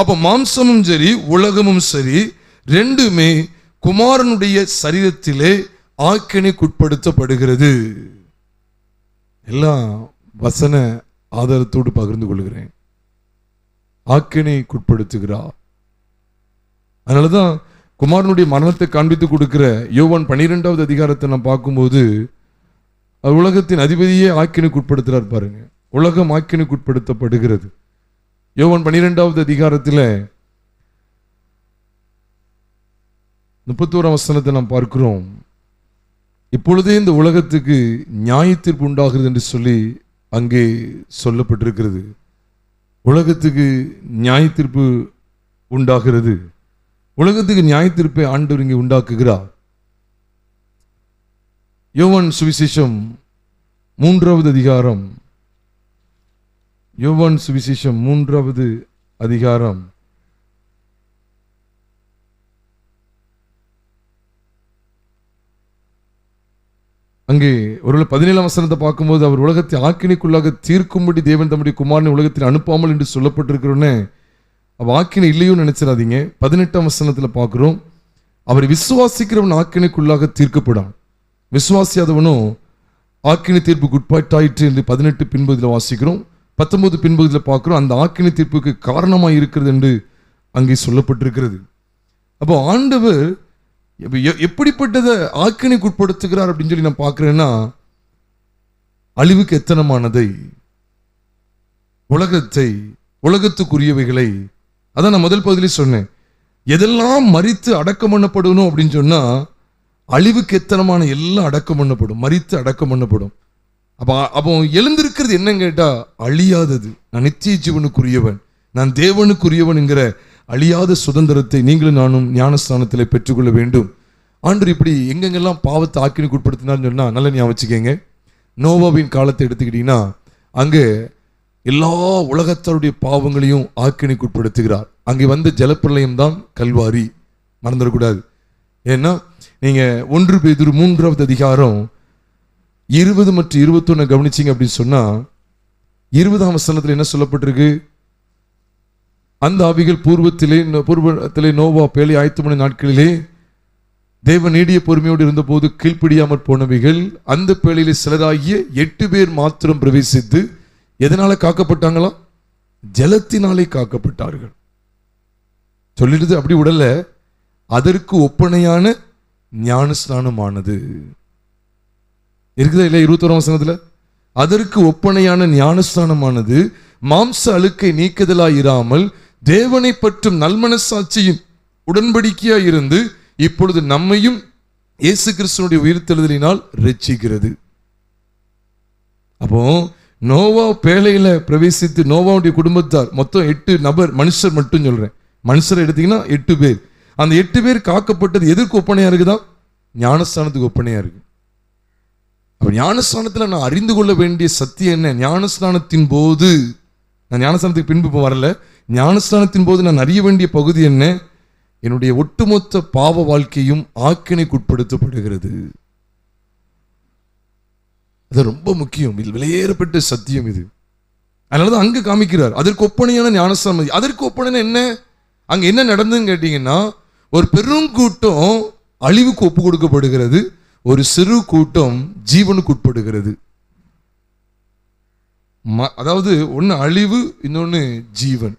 அப்ப மாம்சமும் சரி உலகமும் சரி ரெண்டுமே குமாரனுடைய சரீரத்திலே ஆக்கினைக்குட்படுத்தப்படுகிறது. எல்லாம் வசன ஆதாரத்தோடு பகிர்ந்து கொள்கிறேன். ஆக்கினைக்குட்படுத்துகிறார். அதனாலதான் குமாரனுடைய மரணத்தை காண்பித்து கொடுக்கிற யோவான் 12வது அதிகாரத்தை நாம் பார்க்கும்போது உலகத்தின் அதிபதியே ஆக்கினுக்கு உட்படுத்துறார் பாருங்க. உலகம் ஆக்கினுக்கு உட்படுத்தப்படுகிறது. யோவான் 12வது அதிகாரத்தில் 31ஆம் வசனத்தை நாம் பார்க்கிறோம். இப்பொழுதே இந்த உலகத்துக்கு நியாயத்தீர்ப்பு உண்டாகிறது என்று சொல்லி அங்கே சொல்லப்பட்டிருக்கிறது. உலகத்துக்கு நியாயத்தீர்ப்பு உண்டாகிறது. உலகத்துக்கு நியாயத்தீர்ப்பை ஆண்டவர் இங்கே உண்டாக்குகிறார். யோவான் சுவிசேஷம் 3வது அதிகாரம், யோவான் சுவிசேஷம் 3வது அதிகாரம் அங்கே ஒருவேளை 17ஆம் வசனத்தை பார்க்கும்போது, அவர் உலகத்தை ஆக்கினைக்குள்ளாக தீர்க்கும்படி தேவன் தம்முடைய குமாரனை உலகத்தில் அனுப்பாமல் என்று சொல்லப்பட்டிருக்கிறோன்னே ஆக்கினை இல்லையோன்னு நினைச்சிடாதீங்க. 18ஆம் வசனத்தில் பார்க்கிறோம், அவர் விசுவாசிக்கிறவன் ஆக்கினைக்குள்ளாக தீர்க்கப்படான், விசுவாசியாதவனும் ஆக்கினை தீர்ப்புக்கு உட்பட்டாயிற்று என்று 18 பின்பகுதியில் வாசிக்கிறோம். 19 பின்பகுதியில் பார்க்கிறோம், அந்த ஆக்கினை தீர்ப்புக்கு காரணமாக இருக்கிறது என்று அங்கே சொல்லப்பட்டிருக்கிறது. அப்போ ஆண்டவர் எப்படிப்பட்டதை ஆக்கினைக்கு உட்படுத்துகிறார் அப்படின்னு சொல்லி நான் பார்க்கிறேன்னா, அழிவுக்கு எத்தனமானதை, உலகத்தை, உலகத்துக்குரியவைகளை, அதான் நான் முதல் பகுதியிலே சொன்னேன், எதெல்லாம் மரித்து அடக்கம் பண்ணப்படணும் அப்படின்னு சொன்னா அழிவுக்கு எத்தனமான எல்லாம் அடக்கம் பண்ணப்படும், மரித்து அடக்கம் பண்ணப்படும். அப்போ எழுந்திருக்கிறது என்னன்னு கேட்டா, அழியாதது, நான் நித்திய ஜீவனுக்குரியவன், நான் தேவனுக்குரியவன் என்கிற அழியாத சுதந்திரத்தை நீங்களும் நானும் ஞானஸ்தானத்தில் பெற்றுக்கொள்ள வேண்டும். ஆண்டவர் இப்படி எங்கெங்கெல்லாம் பாவத்தை ஆக்கினுக்கு உட்படுத்தினார்னு சொன்னா நல்ல ஞாபகம் வச்சுக்கோங்க. நோவாவின் காலத்தை எடுத்துக்கிட்டீங்கன்னா அங்கே எல்லா உலகத்தாருடைய பாவங்களையும் ஆக்கினைக்கு உட்படுத்துகிறார். அங்கே வந்த ஜலப்பிரளயம் தான் கல்வாரி, மறந்துடக்கூடாது. ஏன்னா நீங்க 1 பேதுரு 3வது அதிகாரம் 20 மற்றும் 21 கவனிச்சிங்க அப்படின்னு சொன்னா 20ஆம் வசனத்தில் என்ன சொல்லப்பட்டிருக்கு? அந்த ஆவிகள் பூர்வத்திலே நோவா பேழை ஆயத்தமான நாட்களிலே தேவன் நீடிய பொறுமையோடு இருந்தபோது கீழ்ப்படியாமற் போனவைகள், அந்த பேழையிலே சிலராகிய 8 பேர் மாத்திரம் பிரவேசித்து எதனால காக்கப்பட்டாங்களா? ஜலத்தினாலே காக்கப்பட்டார்கள். சொல்லிடுது அப்படி உடல, அதற்கு ஒப்பனையான ஞானஸ்நானமானது இருக்குதா இல்லையா? 21ஆம் வசனத்துல அதற்கு ஒப்பனையான ஞானஸ்நானமானது மாம்ச அழுக்கை நீக்குதலாயிராமல் தேவனை பற்றும் நல்மனசாட்சியின் உடன்படிக்கையாய் இருந்து இப்பொழுது நம்மையும் இயேசு கிறிஸ்துவினுடைய உயிர்த்தெழுதலினால் ரட்சிக்கிறது. அப்போ நோவா பேழையில பிரவேசித்து நோவாவுடைய குடும்பத்தார் மொத்தம் 8 நபர், மனுஷர் மட்டும் சொல்றேன், மனுஷரை எடுத்தீங்கன்னா 8 பேர். அந்த 8 பேர் காக்கப்பட்டது எதற்கு ஒப்பனையா இருக்குதான்? ஞானஸ்தானத்துக்கு ஒப்பனையா இருக்கு. அப்ப ஞானஸ்தானத்துல நான் அறிந்து கொள்ள வேண்டிய சத்தியம் என்ன? ஞானஸ்தானத்தின் போது, நான் ஞானஸ்தானத்துக்கு பின்பு வரல, ஞானஸ்தானத்தின் போது நான் அறிய வேண்டிய பகுதி என்ன? என்னுடைய ஒட்டுமொத்த பாவ வாழ்க்கையும் ஆக்கினைக்கு உட்படுத்தப்படுகிறது. அது ரொம்ப முக்கியம், இது விலையேறப்பட்ட சத்தியம் இது. அதனாலதான் அங்க காமிக்கிறார் அதற்கு ஒப்பனையான ஞானஸ்தானம். அதற்கு ஒப்பனை என்ன? அங்க என்ன நடந்ததுன்னு கேட்டீங்கன்னா, ஒரு பெருங்கூட்டம் அழிவுக்கு ஒப்பு கொடுக்கப்படுகிறது, ஒரு சிறு கூட்டம் ஜீவனுக்கு உட்படுகிறது. அதாவது ஒன்னு அழிவு, இன்னொன்னு ஜீவன்.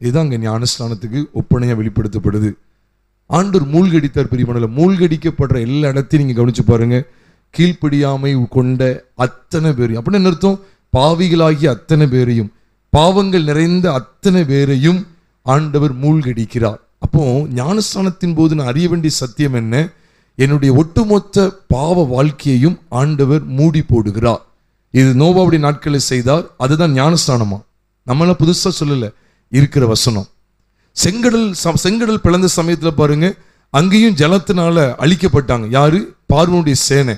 இதுதான் அங்க ஞானஸ்தானத்துக்கு ஒப்பனையா வெளிப்படுத்தப்படுது. ஆண்டவர் மூழ்கடித்தார் பிரியமானவர்களே. மூழ்கடிக்கப்படுற எல்லா இடத்தையும் நீங்க கவனிச்சு பாருங்க. கீழ்ப்படியாமை கொண்ட அத்தனை பேரையும், அப்படின்னு என்ன அர்த்தம்? பாவிகளாகிய அத்தனை பேரையும், பாவங்கள் நிறைந்த அத்தனை பேரையும் ஆண்டவர் மூழ்கடிக்கிறார். அப்போ ஞானஸ்தானத்தின் போது நான் அறிய வேண்டிய சத்தியம் என்ன? என்னுடைய ஒட்டுமொத்த பாவ வாழ்க்கையையும் ஆண்டவர் மூடி போடுகிறார். இது நோவாவுடைய நாட்களில் செய்தார். அதுதான் ஞானஸ்தானமா? நம்மளாம் புதுசா சொல்லல, இருக்கிற வசனம். செங்கடல் பிளந்த சமயத்தில் பாருங்க, அங்கேயும் ஜலத்தினால அழிக்கப்பட்டாங்க. யாரு? பார்வோனுடைய சேனை.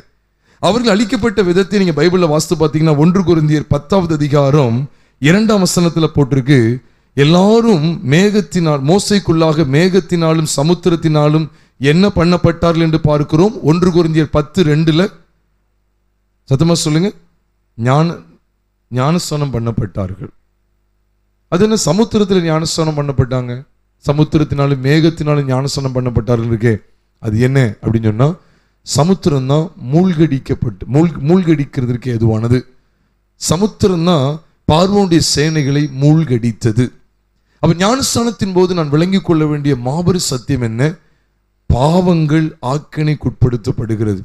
அவர்கள் அழிக்கப்பட்ட விதத்தை நீங்க பைபிள்ல வாசித்து பார்த்தீங்கன்னா 1 கொரிந்தியர் 10வது அதிகாரம் 2ஆம் வசனத்துல போட்டிருக்கு. எல்லாரும் மேகத்தினால், மோசைக்குள்ளாக மேகத்தினாலும் சமுத்திரத்தினாலும் என்ன பண்ணப்பட்டார்கள் என்று பார்க்கிறோம். 1 கொரிந்தியர் 10:2 சத்தமா சொல்லுங்க, ஞானஸ்தானம் பண்ணப்பட்டார்கள். அது என்ன? சமுத்திரத்தில் ஞானஸ்தானம் பண்ணப்பட்டாங்க, சமுத்திரத்தினாலும் மேகத்தினாலும் ஞானஸ்தானம் பண்ணப்பட்டார்கள் இருக்கே, அது என்ன அப்படின்னு சொன்னா சமுத்திரம் தான் மூழ்கடிக்கிறதுக்கு எதுவானது. சமுத்திரம் தான் பார்வோனுடைய சேனைகளை மூழ்கடித்தது. அப்ப ஞானஸ்தானத்தின் போது நான் விளங்கிக் கொள்ள வேண்டிய மாபெரும் சத்தியம் என்ன? பாவங்கள் ஆக்கினைக்குட்படுத்தப்படுகிறது.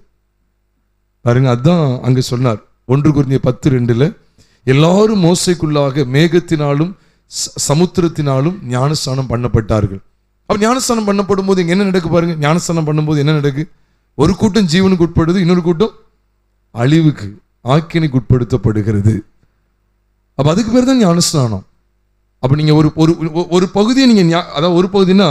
பாருங்க, அதுதான் அங்க சொன்னார் 1 கொரிந்தியர் 10:2 எல்லாரும் மோசைக்குள்ளாக மேகத்தினாலும் சமுத்திரத்தினாலும் ஞானஸ்நானம் பண்ணப்பட்டார்கள். அப்ப ஞானஸ்நானம் பண்ணப்படும் போது என்ன நடக்கு பாருங்க. ஞானஸ்நானம் பண்ணும்போது என்ன நடக்கு? ஒரு கூட்டம் ஜீவனுக்கு உட்படுது, இன்னொரு கூட்டம் அழிவுக்கு ஆக்கினைக்கு உட்படுத்தப்படுகிறது. அப்ப அதுக்கு பேர் தான் ஞானஸ்நானம். அப்ப நீங்க ஒரு பகுதியை நீங்க, அதாவது ஒரு பகுதினா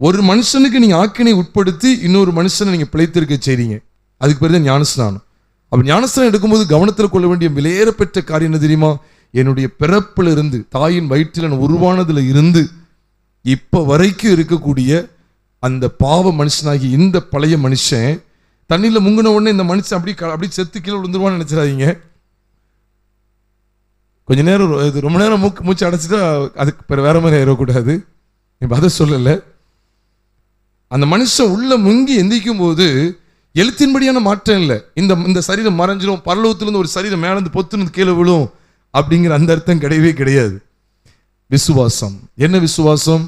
ஒரு மனுஷனுக்கு நீங்க ஆக்கினை உட்படுத்தி இன்னொரு மனுஷனை நீங்க பிழைத்திருக்க செய்றீங்க, அதுக்கு பேர் தான் ஞானஸ்நானம். அப்ப ஞானஸ்நானம் எடுக்கும்போது கவனத்தில் கொள்ள வேண்டிய விலையேற பெற்ற காரியம் என்ன தெரியுமா? என்னுடைய பிறப்புல இருந்து, தாயின் வயிற்றில் உருவானதுல இருந்து இப்ப வரைக்கும் இருக்கக்கூடிய அந்த பாவ மனுஷனாகி இந்த பழைய மனுஷன் தண்ணியில முங்கின உடனே இந்த மனுஷன் அப்படி செத்து கீழே விழுந்துருவான்னு நினைச்சிடாதீங்க. கொஞ்ச நேரம், ரொம்ப நேரம் மூச்சு அடைச்சிட்டா அதுக்கு வேற மாதிரி ஆயிடக்கூடாது. இப்ப அதை சொல்லல. அந்த மனுஷன் உள்ள முங்கி எந்திக்கும் போது எழுத்தின்படியான மாற்றம் இல்லை. இந்த சரீரம் மறைஞ்சிரும், பரலோகத்திலிருந்து ஒரு சரீரம் மேல இருந்து பொத்துன்னு கீழே விழும் அப்படிங்கிற அந்த அர்த்தம் கிடையவே கிடையாது. விசுவாசம் என்ன? விசுவாசம்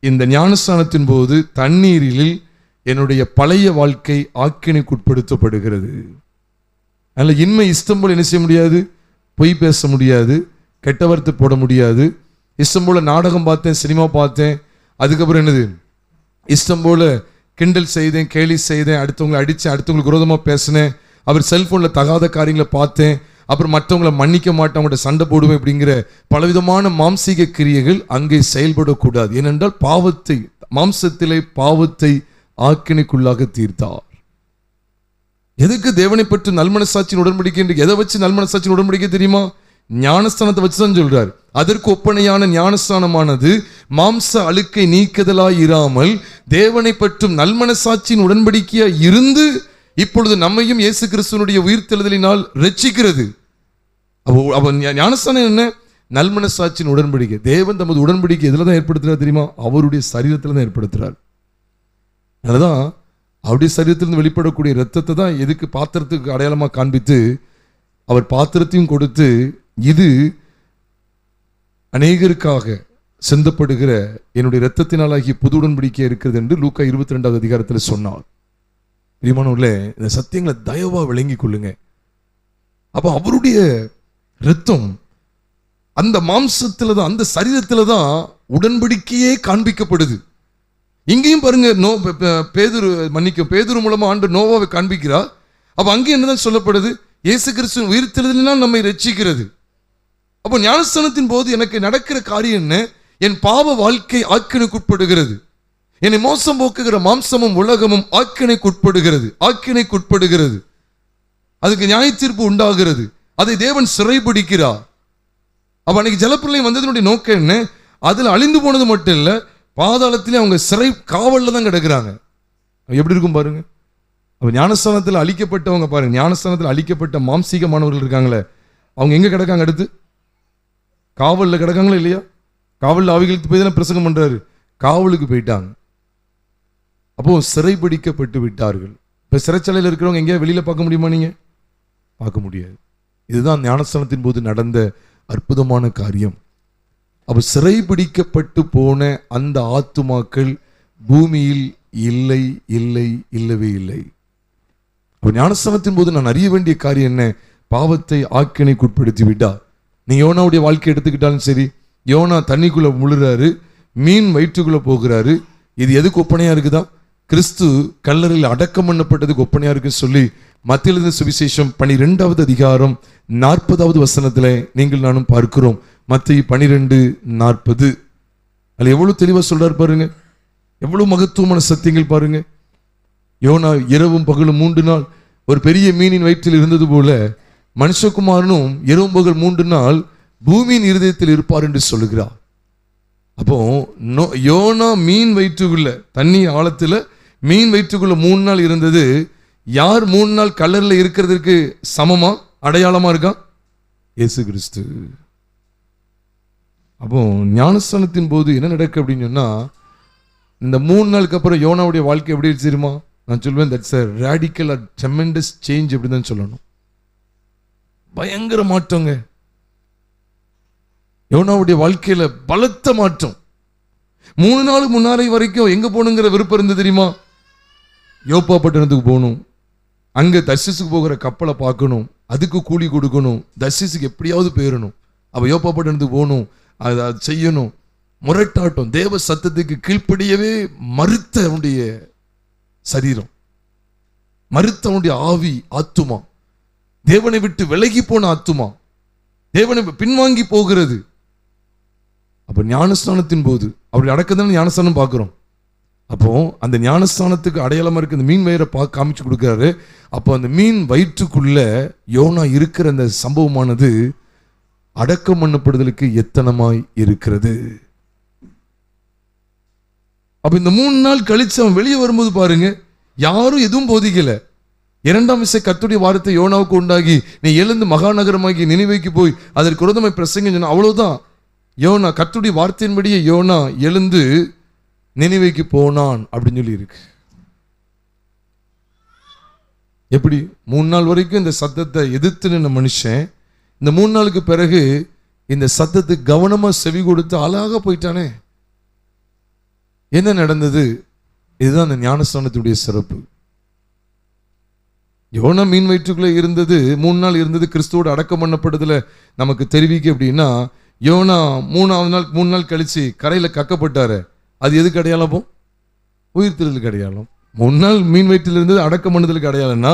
இந்த ஞானஸ்நானத்தின் போது தண்ணீரில் என்னுடைய பழைய வாழ்க்கை ஆக்கினைக்குட்படுத்தப்படுகிறது. அதனால இன்மை இஷ்டம் போல என்ன செய்ய முடியாது? பொய் பேச முடியாது, கெட்ட வார்த்தை போட முடியாது. இஷ்டம் போல நாடகம் பார்த்தேன், சினிமா பார்த்தேன், அதுக்கப்புறம் என்னது இஷ்டம் போல கிண்டல் செய்தேன், கேலி செய்தேன், அடுத்தவங்களை அடித்தேன், அடுத்தவங்களுக்கு விரோதமாக பேசினேன், அவர் செல்ஃபோனில் தகாத காரியங்களை பார்த்தேன், அப்புறம் மற்றவங்களை மன்னிக்க மாட்டேன், அவங்கள்ட்ட சண்டை போடுவேன், இப்படிங்கிற பலவிதமான மாம்சீக கிரியைகள் அங்கே செயல்படக்கூடாது. ஏனென்றால் பாவத்தை, மாம்சத்திலே பாவத்தை ஆக்கினைக்குள்ளாக தீர்த்தார். எதுக்கு தேவனை பற்றி நல்மனசாட்சியின் உடன்படிக்கை என்று எதை வச்சு நல்மனசாட்சியின் உடன்படிக்கை தெரியுமா? ஞானஸ்தானத்தை வச்சுதான் சொல்றார். அதற்கு ஒப்பனையான ஞானஸ்தானமானது மாம்ச அழுக்கை நீக்குதலாய் இராமல் தேவனை பற்றும் நல்மனசாட்சியின் உடன்படிக்கையா இருந்து இப்பொழுது நம்மையும் இயேசு கிறிஸ்துவனுடைய உயிர்த்தெழுதலினால் ரட்சிக்கிறது. ஞானஸ்தானம் என்ன? நல்மனசாட்சியின் உடன்படிக்கை. தேவன் தமது உடன்படிக்கை எதுல தான் ஏற்படுத்துறார் தெரியுமா? அவருடைய சரீரத்துல தான் ஏற்படுத்துறார். அதனாலதான் அவருடைய சரீரத்திலிருந்து வெளிப்படக்கூடிய இரத்தத்தை தான் எதுக்கு பாத்திரத்துக்கு அடையாளமா காண்பித்து அவர் பாத்திரத்தையும் கொடுத்து இது அநேகருக்காக சிந்தப்படுகிற என்னுடைய இரத்தத்தினாலாகிய புது உடன்படிக்கை இருக்கிறது என்று லூக்கா 22வது அதிகாரத்தில் சொன்னார். பிரியமானவர்களே, இந்த சத்தியங்களை தயவா விளங்கி கொள்ளுங்க. அப்ப அவருடைய இரத்தம் அந்த மாம்சத்துல தான், அந்த சரீரத்துல தான் உடன்படிக்கையே காண்பிக்கப்படுது. இங்கேயும் பாருங்க, பேதுரு மூலமா ஆண்டு நோவாவை காண்பிக்கிறார். அப்ப அங்கே என்னதான் சொல்லப்படுது? இயேசு கிறிஸ்துவின் உயிர்த்தெழுதலினால் நம்மை ரட்சிக்கிறது. அப்போ ஞானஸ்தானத்தின் போது எனக்கு நடக்கிற காரியம் என்ன? என் பாவ வாழ்க்கை ஆக்கினைக்குட்படுகிறது. என்னை மோசம் போக்குகிற மாம்சமும் உலகமும் ஆக்கினைக்குட்படுகிறது. அதுக்கு நியாய தீர்ப்பு உண்டாகிறது. அதை தேவன் சிறைபிடிக்கிறார். அப்ப அன்னைக்கு ஜலப்பிரளயம் வந்ததனுடைய நோக்கம் என்ன? அதுல அழிந்து போனது மட்டும் இல்ல, பாதாளத்திலே அவங்க சிறை காவல்ல தான் கிடக்குறாங்க. எப்படி இருக்கும் பாருங்க. அப்ப ஞானஸ்தானத்தில் அழிக்கப்பட்டவங்க பாருங்க, ஞானஸ்தானத்தில் அழிக்கப்பட்ட மாம்சீகமானவர்கள் இருக்காங்களே, அவங்க எங்க கிடக்காங்க? அடுத்து காவல்ல கிடக்காங்களா இல்லையா? காவல்ல ஆவிகளுக்கு போய் தானே பிரசங்கம் பண்றாரு. காவலுக்கு போயிட்டாங்க. அப்போ சிறைபிடிக்கப்பட்டு விட்டார்கள். இப்ப சிறைச்சாலையில் இருக்கிறவங்க எங்கேயா வெளியில பார்க்க முடியுமா? நீங்க பார்க்க முடியாது. இதுதான் ஞானஸ்தானத்தின் போது நடந்த அற்புதமான காரியம். அப்ப சிறைபிடிக்கப்பட்டு போன அந்த ஆத்துமாக்கள் பூமியில் இல்லவே இல்லை. அப்ப ஞானஸ்தானத்தின் போது நான் அறிய வேண்டிய காரியம் என்ன? பாவத்தை ஆக்கினைக்குட்படுத்தி விட்டார். நீங்க யோனாவுடைய வாழ்க்கை எடுத்துக்கிட்டாலும் சரி, யோனா தண்ணிக்குள்ள முழுறாரு, மீன் வயிற்றுக்குள்ள போகிறாரு. இது எதுக்கு ஒப்பனையா இருக்குதா? கிறிஸ்து கல்லறையில் அடக்கம் பண்ணப்பட்டதுக்கு ஒப்பனையா இருக்குன்னு சொல்லி மத்திய எழுதின சுவிசேஷம் 12வது அதிகாரம் 40வது வசனத்துல நீங்கள் நானும் பார்க்கிறோம். மத்திய 12:40. அதுல எவ்வளவு தெளிவா சொல்றாரு பாருங்க, எவ்வளவு மகத்துவமான சத்தியங்கள் பாருங்க. யோனா இரவும் பகலும் 3 நாள் ஒரு பெரிய மீனின் வயிற்றில் இருந்தது போல மனுஷகுமாரனும் இரவும் பகல் 3 நாள் பூமியின் இருதயத்தில் இருப்பார் என்று சொல்லுகிறார். அப்போ யோனா மீன் வயிற்றுக்குள்ள, தண்ணி ஆழத்துல மீன் வயிற்றுக்குள்ள 3 நாள் இருந்தது. யார் 3 நாள் கல்லறையில் இருக்கிறதுக்கு சமமா அடையாளமா இருக்கா? இயேசு கிறிஸ்து. அப்போ ஞானஸ்தானத்தின் போது என்ன நடக்கு அப்படின்னு சொன்னா, இந்த 3 நாளுக்கு அப்புறம் யோனாவுடைய வாழ்க்கை எப்படி தெரியுமா? நான் சொல்வேன், that's a radical or tremendous change அப்படின்னு தான் சொல்லணும். பயங்கர மாற்றங்க. யோனாவுடைய வாழ்க்கையில பலத்த மாற்றம். 3 நாள் முன்னாலே வரைக்கும் எங்க போகணுங்கிற விருப்பம் இருந்தது தெரியுமா? யோப்பா பட்டணத்துக்கு போகணும், அங்கே தர்சிஸுக்கு போகிற கப்பலை பார்க்கணும், அதுக்கு கூலி கொடுக்கணும், தர்சிஸுக்கு எப்படியாவது போயிடணும். அப்போ யோப்பா பட்டணத்துக்கு போகணும், அதை செய்யணும். முரட்டாட்டம், தேவ சத்தத்துக்கு கீழ்ப்படியவே மறுத்த அவனுடைய சரீரம், மறுத்த அவனுடைய ஆவி, ஆத்துமா, தேவனை விட்டு விலகி போன ஆத்துமா, தேவனை பின்வாங்கி போகிறது. அப்போ ஞானஸ்தானத்தின் போது அவருடைய அடக்கத்தான ஞானஸ்தானம் பார்க்குறோம். அப்போ அந்த ஞானஸ்தானத்துக்கு அடையாளமா இருக்கு அந்த மீன் வயிறை காமிச்சு கொடுக்குறாரு. அப்போ அந்த மீன் வயிற்றுக்குள்ள யோனா இருக்கிற அந்த சம்பவமானது அடக்கம் பண்ணப்படுதலுக்கு எத்தனமாய் இருக்கிறது. அப்ப இந்த 3 நாள் கழிச்சு அவன் வெளியே வரும்போது பாருங்க, யாரும் எதுவும் போதிக்கல. 2ஆம் விசை கர்த்தருடைய வார்த்தை யோனாவுக்கு உண்டாகி, நீ எழுந்து மகாநகரமாகி நினிவேக்கு போய் அதற்கு விரோதமாய் பிரசங்கம் சொன்ன. அவ்வளவுதான். யோனா கர்த்தருடைய வார்த்தையின்படியே யோனா எழுந்து நினிவேக்கு போனான் அப்படின்னு சொல்லி இருக்கு. எப்படி 3 நாள் வரைக்கும் இந்த சத்தத்தை எதிர்த்து நின்ற மனுஷன் இந்த 3 நாளுக்கு பிறகு இந்த சத்தத்துக்கு கவனமா செவி கொடுத்து அழகாக போயிட்டானே. என்ன நடந்தது? இதுதான் அந்த ஞானஸ்தானத்துடைய சிறப்பு. யோனா மீன் வயிற்றுக்குள்ள இருந்தது 3 நாள் இருந்தது, கிறிஸ்துவோடு அடக்கம் பண்ணப்படுதுல நமக்கு தெரிவிக்க. அப்படின்னா யோனா 3 நாள் கழிச்சு கரையில கக்கப்பட்டாரு. அது எதுக்கு அடையாளம்? உயிர்த்தெழுதலுக்கு அடையாளம். 3 நாள் மீன் வயிற்றில் இருந்தது அடக்கம் பண்ணதுக்கு அடையாளம்னா,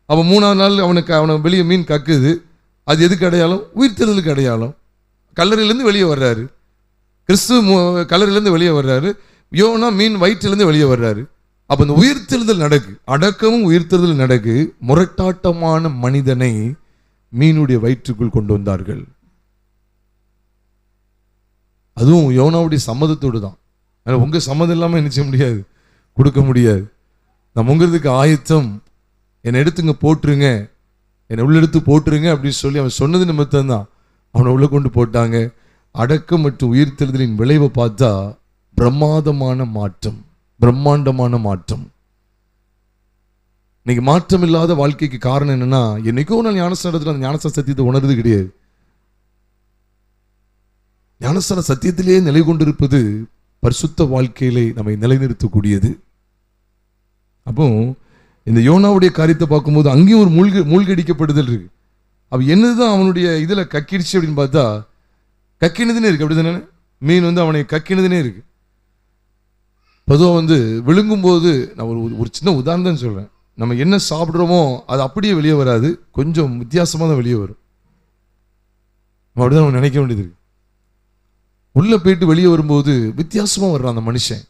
அப்போ 3ஆவது நாள் அவனை வெளியே மீன் கக்குது. அது எதுக்கு அடையாளம்? உயிர்த்தெழுதலுக்கு அடையாளம். கல்லறையிலேருந்து வெளியே வர்றாரு கிறிஸ்து, கல்லறையிலேருந்து வெளியே வர்றாரு. யோனா மீன் வயிற்றிலிருந்து வெளியே வர்றாரு. அப்போ இந்த உயிர்த்தெழுதல் நடக்கு, அடக்கமும் உயிர்த்தெழுதல் நடக்கு. முரட்டாட்டமான மனிதனை மீனுடைய வயிற்றுக்குள் கொண்டு வந்தார்கள். அதுவும் யோனாவுடைய சம்மதத்தோடு தான். உங்க சம்மதம் இல்லாமல் என்ன செய்ய முடியாது, கொடுக்க முடியாது. நான் உங்கிறதுக்கு ஆயத்தம், என்னை எடுத்துங்க போட்டுருங்க, என்னை உள்ள எடுத்து போட்டுருங்க அப்படின்னு சொல்லி அவன் சொன்னது நிமித்தம் தான் அவனை உள்ள கொண்டு போட்டாங்க. அடக்கம் மற்றும் உயிர்த்தெழுதலின் விளைவை பார்த்தா பிரம்மாண்டமான மாற்றம். இன்னைக்கு மாற்றம் இல்லாத வாழ்க்கைக்கு காரணம் என்னன்னா, என்னைக்கோ நான் ஞானஸ்தானத்தில் அந்த ஞானஸ்தான சத்தியத்தை உணர்றது கிடையாது. ஞானஸ்தான சத்தியத்திலே நிலை கொண்டிருப்பது பரிசுத்த வாழ்க்கையிலே நம்மை நிலைநிறுத்தக்கூடியது. அப்போ இந்த யோனாவுடைய காரியத்தை பார்க்கும்போது அங்கேயும் ஒரு மூழ்கடிக்கப்படுதல் இருக்கு. அப்ப என்னதுதான் அவனுடைய இதுல கக்கிடுச்சு அப்படின்னு பார்த்தா, கக்கினதுனே இருக்கு. அப்படிதானே? மீன் அவனை கக்கினதுனே இருக்கு. பொதுவாக விழுங்கும் போது நான் ஒரு சின்ன உதாரணம் சொல்றேன். நம்ம என்ன சாப்பிட்றோமோ அது அப்படியே வெளியே வராது, கொஞ்சம் வித்தியாசமாக தான் வெளியே வரும். அப்படிதான் நம்ம நினைக்க வேண்டியது இருக்கு. உள்ள போயிட்டு வெளியே வரும்போது வித்தியாசமா வர்றான் அந்த மனுஷன்.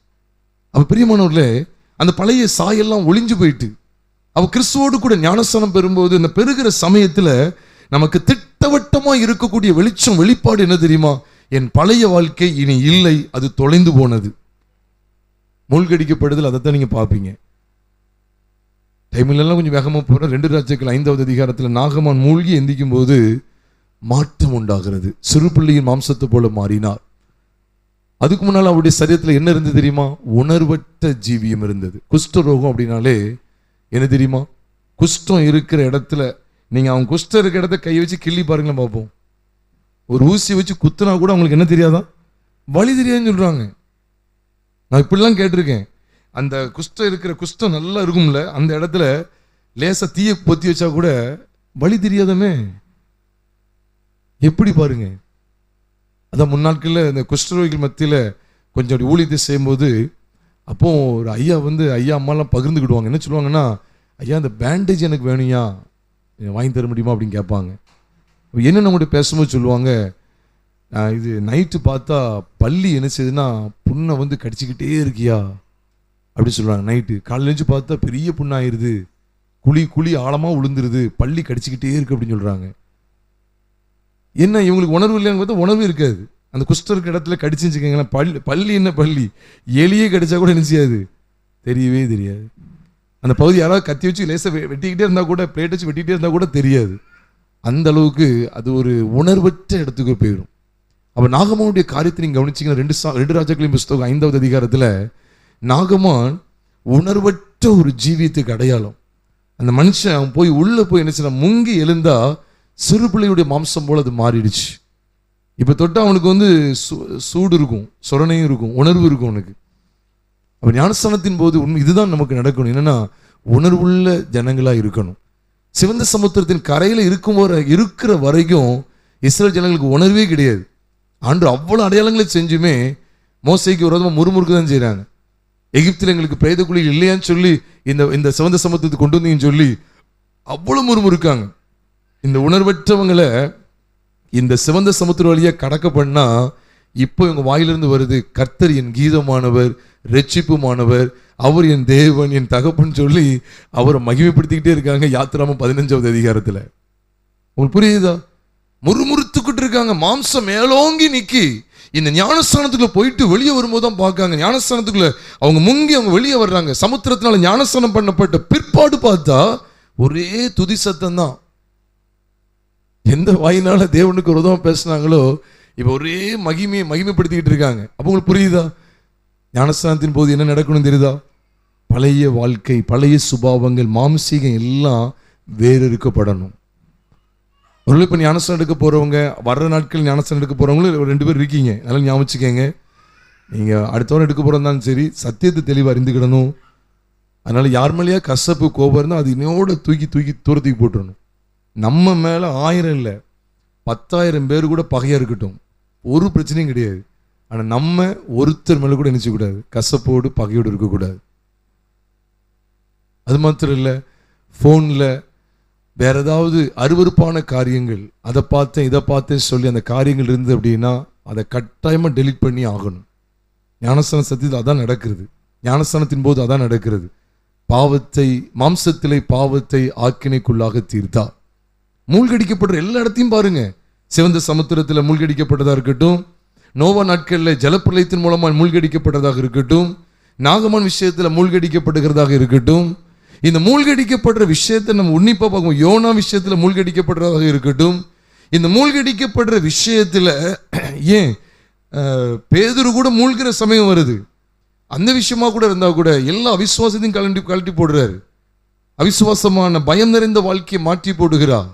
அப்ப பிரியமானவர்களே, அந்த பழைய சாயெல்லாம் ஒளிஞ்சு போயிட்டு அவ கிறிஸ்துவோடு கூட ஞானஸ்தானம் பெறும்போது இந்த பெறுகிற சமயத்துல நமக்கு திட்டவட்டமா இருக்கக்கூடிய வெளிப்பாடு என்ன தெரியுமா? என் பழைய வாழ்க்கை இனி இல்லை, அது தொலைந்து போனது. மூழ்கடிக்கப்படுதல் அதைத்தான் நீங்க பார்ப்பீங்க. டைம்லாம் கொஞ்சம் வேகமா போற 2 ராஜாக்கள் 5வது அதிகாரத்தில் நாகமான் மூழ்கி எந்திக்கும் போது மாற்றம் உண்டாகிறது. சிறு பிள்ளையின் மாம்சத்தை போல மாறினார். அதுக்கு முன்னால் அவருடைய சரீரத்தில் என்ன இருந்தது தெரியுமா? உணர்வற்ற ஜீவியம் இருந்தது. குஷ்டரோகம் அப்படின்னாலே என்ன தெரியுமா? குஷ்டம் இருக்கிற இடத்துல நீங்க அவன் குஷ்டம் இருக்கிற இடத்த கை வச்சு கிள்ளி பாருங்களேன் பார்ப்போம். ஒரு ஊசி வச்சு குத்துனா கூட அவங்களுக்கு என்ன தெரியாதான்? வலி தெரியாதுன்னு சொல்றாங்க. நான் இப்படிலாம் கேட்டிருக்கேன். அந்த குஷ்டம் இருக்கிற குஷ்டம் நல்லா இருக்கும்ல, அந்த இடத்துல லேசா தீய பொத்தி வச்சா கூட வலி தெரியாதமே. எப்படி பாருங்க. அதான் முன்னாட்களில் இந்த குஷ்டரோகிகள் மத்தியில் கொஞ்சம் அப்படி ஊழியத்தை செய்யும்போது அப்போ ஒரு ஐயா ஐயா அம்மாலாம் பகிர்ந்துக்கிடுவாங்க. என்ன சொல்லுவாங்கன்னா, ஐயா இந்த பேண்டேஜ் எனக்கு வேணும்யா, வாங்கி தர முடியுமா அப்படின்னு கேட்பாங்க. என்ன நம்மகிட்ட பேசும்போது சொல்லுவாங்க, இது நைட்டு பார்த்தா பள்ளி என்ன செய்யுதுன்னா புண்ணை கடிச்சிக்கிட்டே இருக்கியா அப்படின்னு சொல்லுவாங்க. நைட்டு காலையில் எழுந்து பார்த்தா பெரிய புண்ணாயிருது, குழி ஆழமாக விழுந்துருது, பள்ளி கடிச்சிக்கிட்டே இருக்கு அப்படின்னு சொல்கிறாங்க. என்ன இவங்களுக்கு உணர்வு இல்லைன்னு பார்த்தா உணர்வு இருக்காது. அந்த குஷ்டம் இருக்கிற இடத்துல கடிச்சுச்சுக்கங்களேன், பள்ளி என்ன பள்ளி, எலியே கடிச்சா கூட என்ன செய்யாது, தெரியவே தெரியாது. அந்த பகுதி யாராவது கத்தி வச்சு லேசாக வெட்டிக்கிட்டே இருந்தால் கூட, பிளேட் வச்சு வெட்டிக்கிட்டே இருந்தால் கூட தெரியாது. அந்த அளவுக்கு அது ஒரு உணர்வற்ற இடத்துக்கு போயிடும். அப்போ நாகமானுடைய காரியத்தை நீங்கள் கவனிச்சிங்கன்னா 2 ராஜாக்களின் புஸ்தகம் 5வது அதிகாரத்தில் நாகமான் உணர்வற்ற ஒரு ஜீவியத்துக்கு அடையாளம். அந்த மனுஷன் அவன் போய் உள்ளே போய் என்ன செய்ய முங்கி எழுந்தா சிறு பிள்ளையுடைய மாம்சம் போல அது மாறிடுச்சு. இப்போ தொட்டா அவனுக்கு சூடு இருக்கும், சொரணையும் இருக்கும், உணர்வு இருக்கும் அவனுக்கு. அப்ப ஞானஸ்தானத்தின் போது இதுதான் நமக்கு நடக்கணும். என்னன்னா, உணர்வுள்ள ஜனங்களா இருக்கணும். சிவந்த சமுத்திரத்தின் கரையில இருக்கிற வரைக்கும் இஸ்ரவேல் ஜனங்களுக்கு உணர்வே கிடையாது. ஆண்டு அவ்வளவு அடையாளங்களை செஞ்சுமே மோசேக்கு விரோதமாக முறுமுறுக்கு தான் செய்யறாங்க. எகிப்தில் எங்களுக்கு பிரேத குழியில் இல்லையான்னு சொல்லி இந்த சிவந்த சமுத்திரத்தை கொண்டு வந்தீங்கன்னு சொல்லி அவ்வளவு முறுமுறுக்காங்க. இந்த உணர்வற்றவங்களை இந்த சிவந்த சமுத்திர வழியா கடக்க பண்ணா இப்போ இவங்க வாயிலிருந்து வருது, கர்த்தர் என் கீதமானவர், ரட்சிப்புமானவர், அவர் என் தேவன், என் தகப்பன் சொல்லி அவரை மகிமைப்படுத்திக்கிட்டே இருக்காங்க. யாத்திராமம் 15வது அதிகாரத்துல. உங்களுக்கு புரியுதா? முறுமுறுத்துக்கிட்டு இருக்காங்க. மாம்சம் மேலோங்கி நிக்கி இந்த ஞானஸ்தானத்துக்குள்ள போயிட்டு வெளியே வரும்போது தான் பார்க்காங்க. ஞானஸ்தானத்துக்குள்ள அவங்க முங்கி அவங்க வெளியே வர்றாங்க. சமுத்திரத்தினால ஞானஸ்தானம் பண்ணப்பட்ட பிற்பாடு பார்த்தா ஒரே துதி சத்தம் தான். எந்த வாயினால தேவனுக்கு விரோதமா பேசினாங்களோ இப்ப ஒரே மகிமைப்படுத்திக்கிட்டு இருக்காங்க. அப்ப உங்களுக்கு புரியுதா? ஞானஸ்தானத்தின் போது என்ன நடக்கணும் தெரியுதா? பழைய வாழ்க்கை, பழைய சுபாவங்கள், மாம்சீகம் எல்லாம் வேறு இருக்கப்படணும். ஒரு இப்போ ஞானஸ்தானம் எடுக்க போறவங்க, வர்ற நாட்கள் ஞானஸ்தானம் எடுக்க போறவங்களும் 2 பேர் இருக்கீங்க. நல்லா ஞாபகம் வச்சுக்கோங்க. நீங்க அடுத்த வாரம் எடுக்க போறதாலும் சரி, சத்தியத்தை தெளிவாக அறிந்துக்கிடணும். அதனால யார் மேலேயா கசப்பு கோபம் இருந்தால் அது இன்னோட தூக்கி தூரத்துக்கு போட்டுடணும். நம்ம மேல 1000 இல்லை 10,000 பேர் கூட பகையா இருக்கட்டும், ஒரு பிரச்சனையும் கிடையாது. ஆனால் நம்ம ஒருத்தர் மேலே கூட நினைச்சக்கூடாது, கசப்போடு பகையோடு இருக்கக்கூடாது. அது மாத்திரம் இல்லை, ஃபோனில் வேற ஏதாவது அருவருப்பான காரியங்கள், அதை பார்த்தேன் இதை பார்த்தேன் சொல்லி அந்த காரியங்கள் இருந்து அப்படின்னா அதை கட்டாயமாக டெலீட் பண்ணி ஆகணும். ஞானஸ்தான சத்தியத்தில் அதான் நடக்கிறது. ஞானஸ்தானத்தின் போது அதான் நடக்கிறது. பாவத்தை, மாம்சத்திலே பாவத்தை ஆக்கினைக்குள்ளாக தீர்த்தா. மூழ்கடிக்கப்படுற எல்லா இடத்தையும் பாருங்க. சிவந்த சமுத்திரத்தில் மூழ்கடிக்கப்பட்டதாக இருக்கட்டும், நோவா நாட்களில் ஜலப்பிரளயத்தின் மூலமாக மூழ்கடிக்கப்பட்டதாக இருக்கட்டும், நாகமான் விஷயத்தில் மூழ்கடிக்கப்படுகிறதாக இருக்கட்டும், இந்த மூழ்கடிக்கப்படுற விஷயத்தை நம்ம உன்னிப்பா பார்க்கும். யோனா விஷயத்துல மூழ்கடிக்கப்படுறதாக இருக்கட்டும், இந்த மூழ்கடிக்கப்படுற விஷயத்துல ஏன் பேதுரு கூட மூழ்கிற சமயம் வருது. அந்த விஷயமா கூட இருந்தா கூட எல்லா அவிசுவாசத்தையும் கழட்டி போடுறாரு. அவிசுவாசமான பயம் நிறைந்த வாழ்க்கையை மாற்றி போடுகிறார்.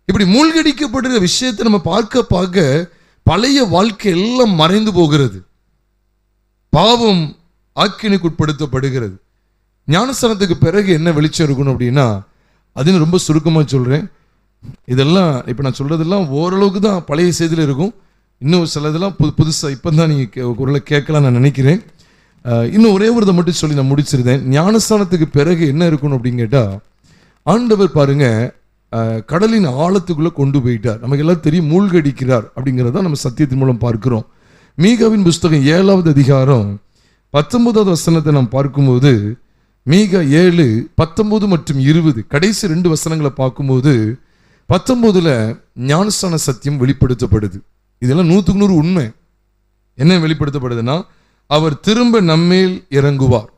இப்படி மூழ்கடிக்கப்படுற விஷயத்தை நம்ம பார்க்க பழைய வாழ்க்கை எல்லாம் மறைந்து போகிறது. பாவம் ஆக்கினைக்கு உட்படுத்தப்படுகிறது. ஞானஸ்தானத்துக்கு பிறகு என்ன வெளிச்சம் இருக்கணும் அப்படின்னா, அதுன்னு ரொம்ப சுருக்கமாக சொல்கிறேன். இதெல்லாம் இப்போ நான் சொல்கிறதெல்லாம் ஓரளவுக்கு தான் பழைய செய்தியில் இருக்கும். இன்னும் சிலதெல்லாம் புதுசாக இப்போ தான் நீங்கள் குரலை கேட்கலாம் நான் நினைக்கிறேன். இன்னும் ஒரே ஒரு இதை மட்டும் சொல்லி நான் முடிச்சிருந்தேன். ஞானஸ்தானத்துக்கு பிறகு என்ன இருக்கணும் அப்படின்னு கேட்டால், ஆண்டவர் பாருங்க கடலின் ஆழத்துக்குள்ளே கொண்டு போயிட்டார். நமக்கு எல்லாம் தெரியும், மூழ்கடிக்கிறார் அப்படிங்கிறத நம்ம சத்தியத்தின் மூலம் பார்க்கிறோம். மீகாவின் புஸ்தகம் 7வது அதிகாரம் 19வது வசனத்தை நாம் பார்க்கும்போது, மீகா 7:19 மற்றும் 20 கடைசி 2 வசனங்களை பார்க்கும்போது 19ல் ஞானஸ்தான சத்தியம் வெளிப்படுத்தப்படுது. இதெல்லாம் 100க்கு 100 உண்மை. என்ன வெளிப்படுத்தப்படுதுன்னா, அவர் திரும்ப நம்மேல் இறங்குவார்,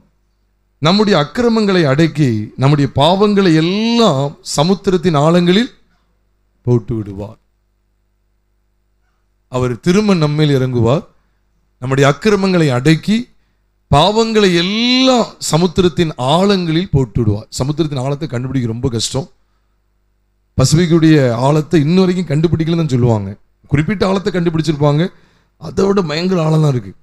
நம்முடைய அக்கிரமங்களை அடக்கி நம்முடைய பாவங்களை எல்லாம் சமுத்திரத்தின் ஆழங்களில் போட்டு விடுவார். அவர் திரும்ப நம்மேல் இறங்குவார், நம்முடைய அக்கிரமங்களை அடக்கி பாவங்களை எல்லாம் சமுத்திரத்தின் ஆழங்களில் போட்டு விடுவார். சமுத்திரத்தின் ஆழத்தை கண்டுபிடிக்க ரொம்ப கஷ்டம். பசிபிக்குடைய ஆழத்தை இன்ன வரைக்கும் கண்டுபிடிக்கலன்னு சொல்லுவாங்க. குறிப்பிட்ட ஆழத்தை கண்டுபிடிச்சிருப்பாங்க, அதை விட பயங்கர ஆழம் தான் இருக்கு.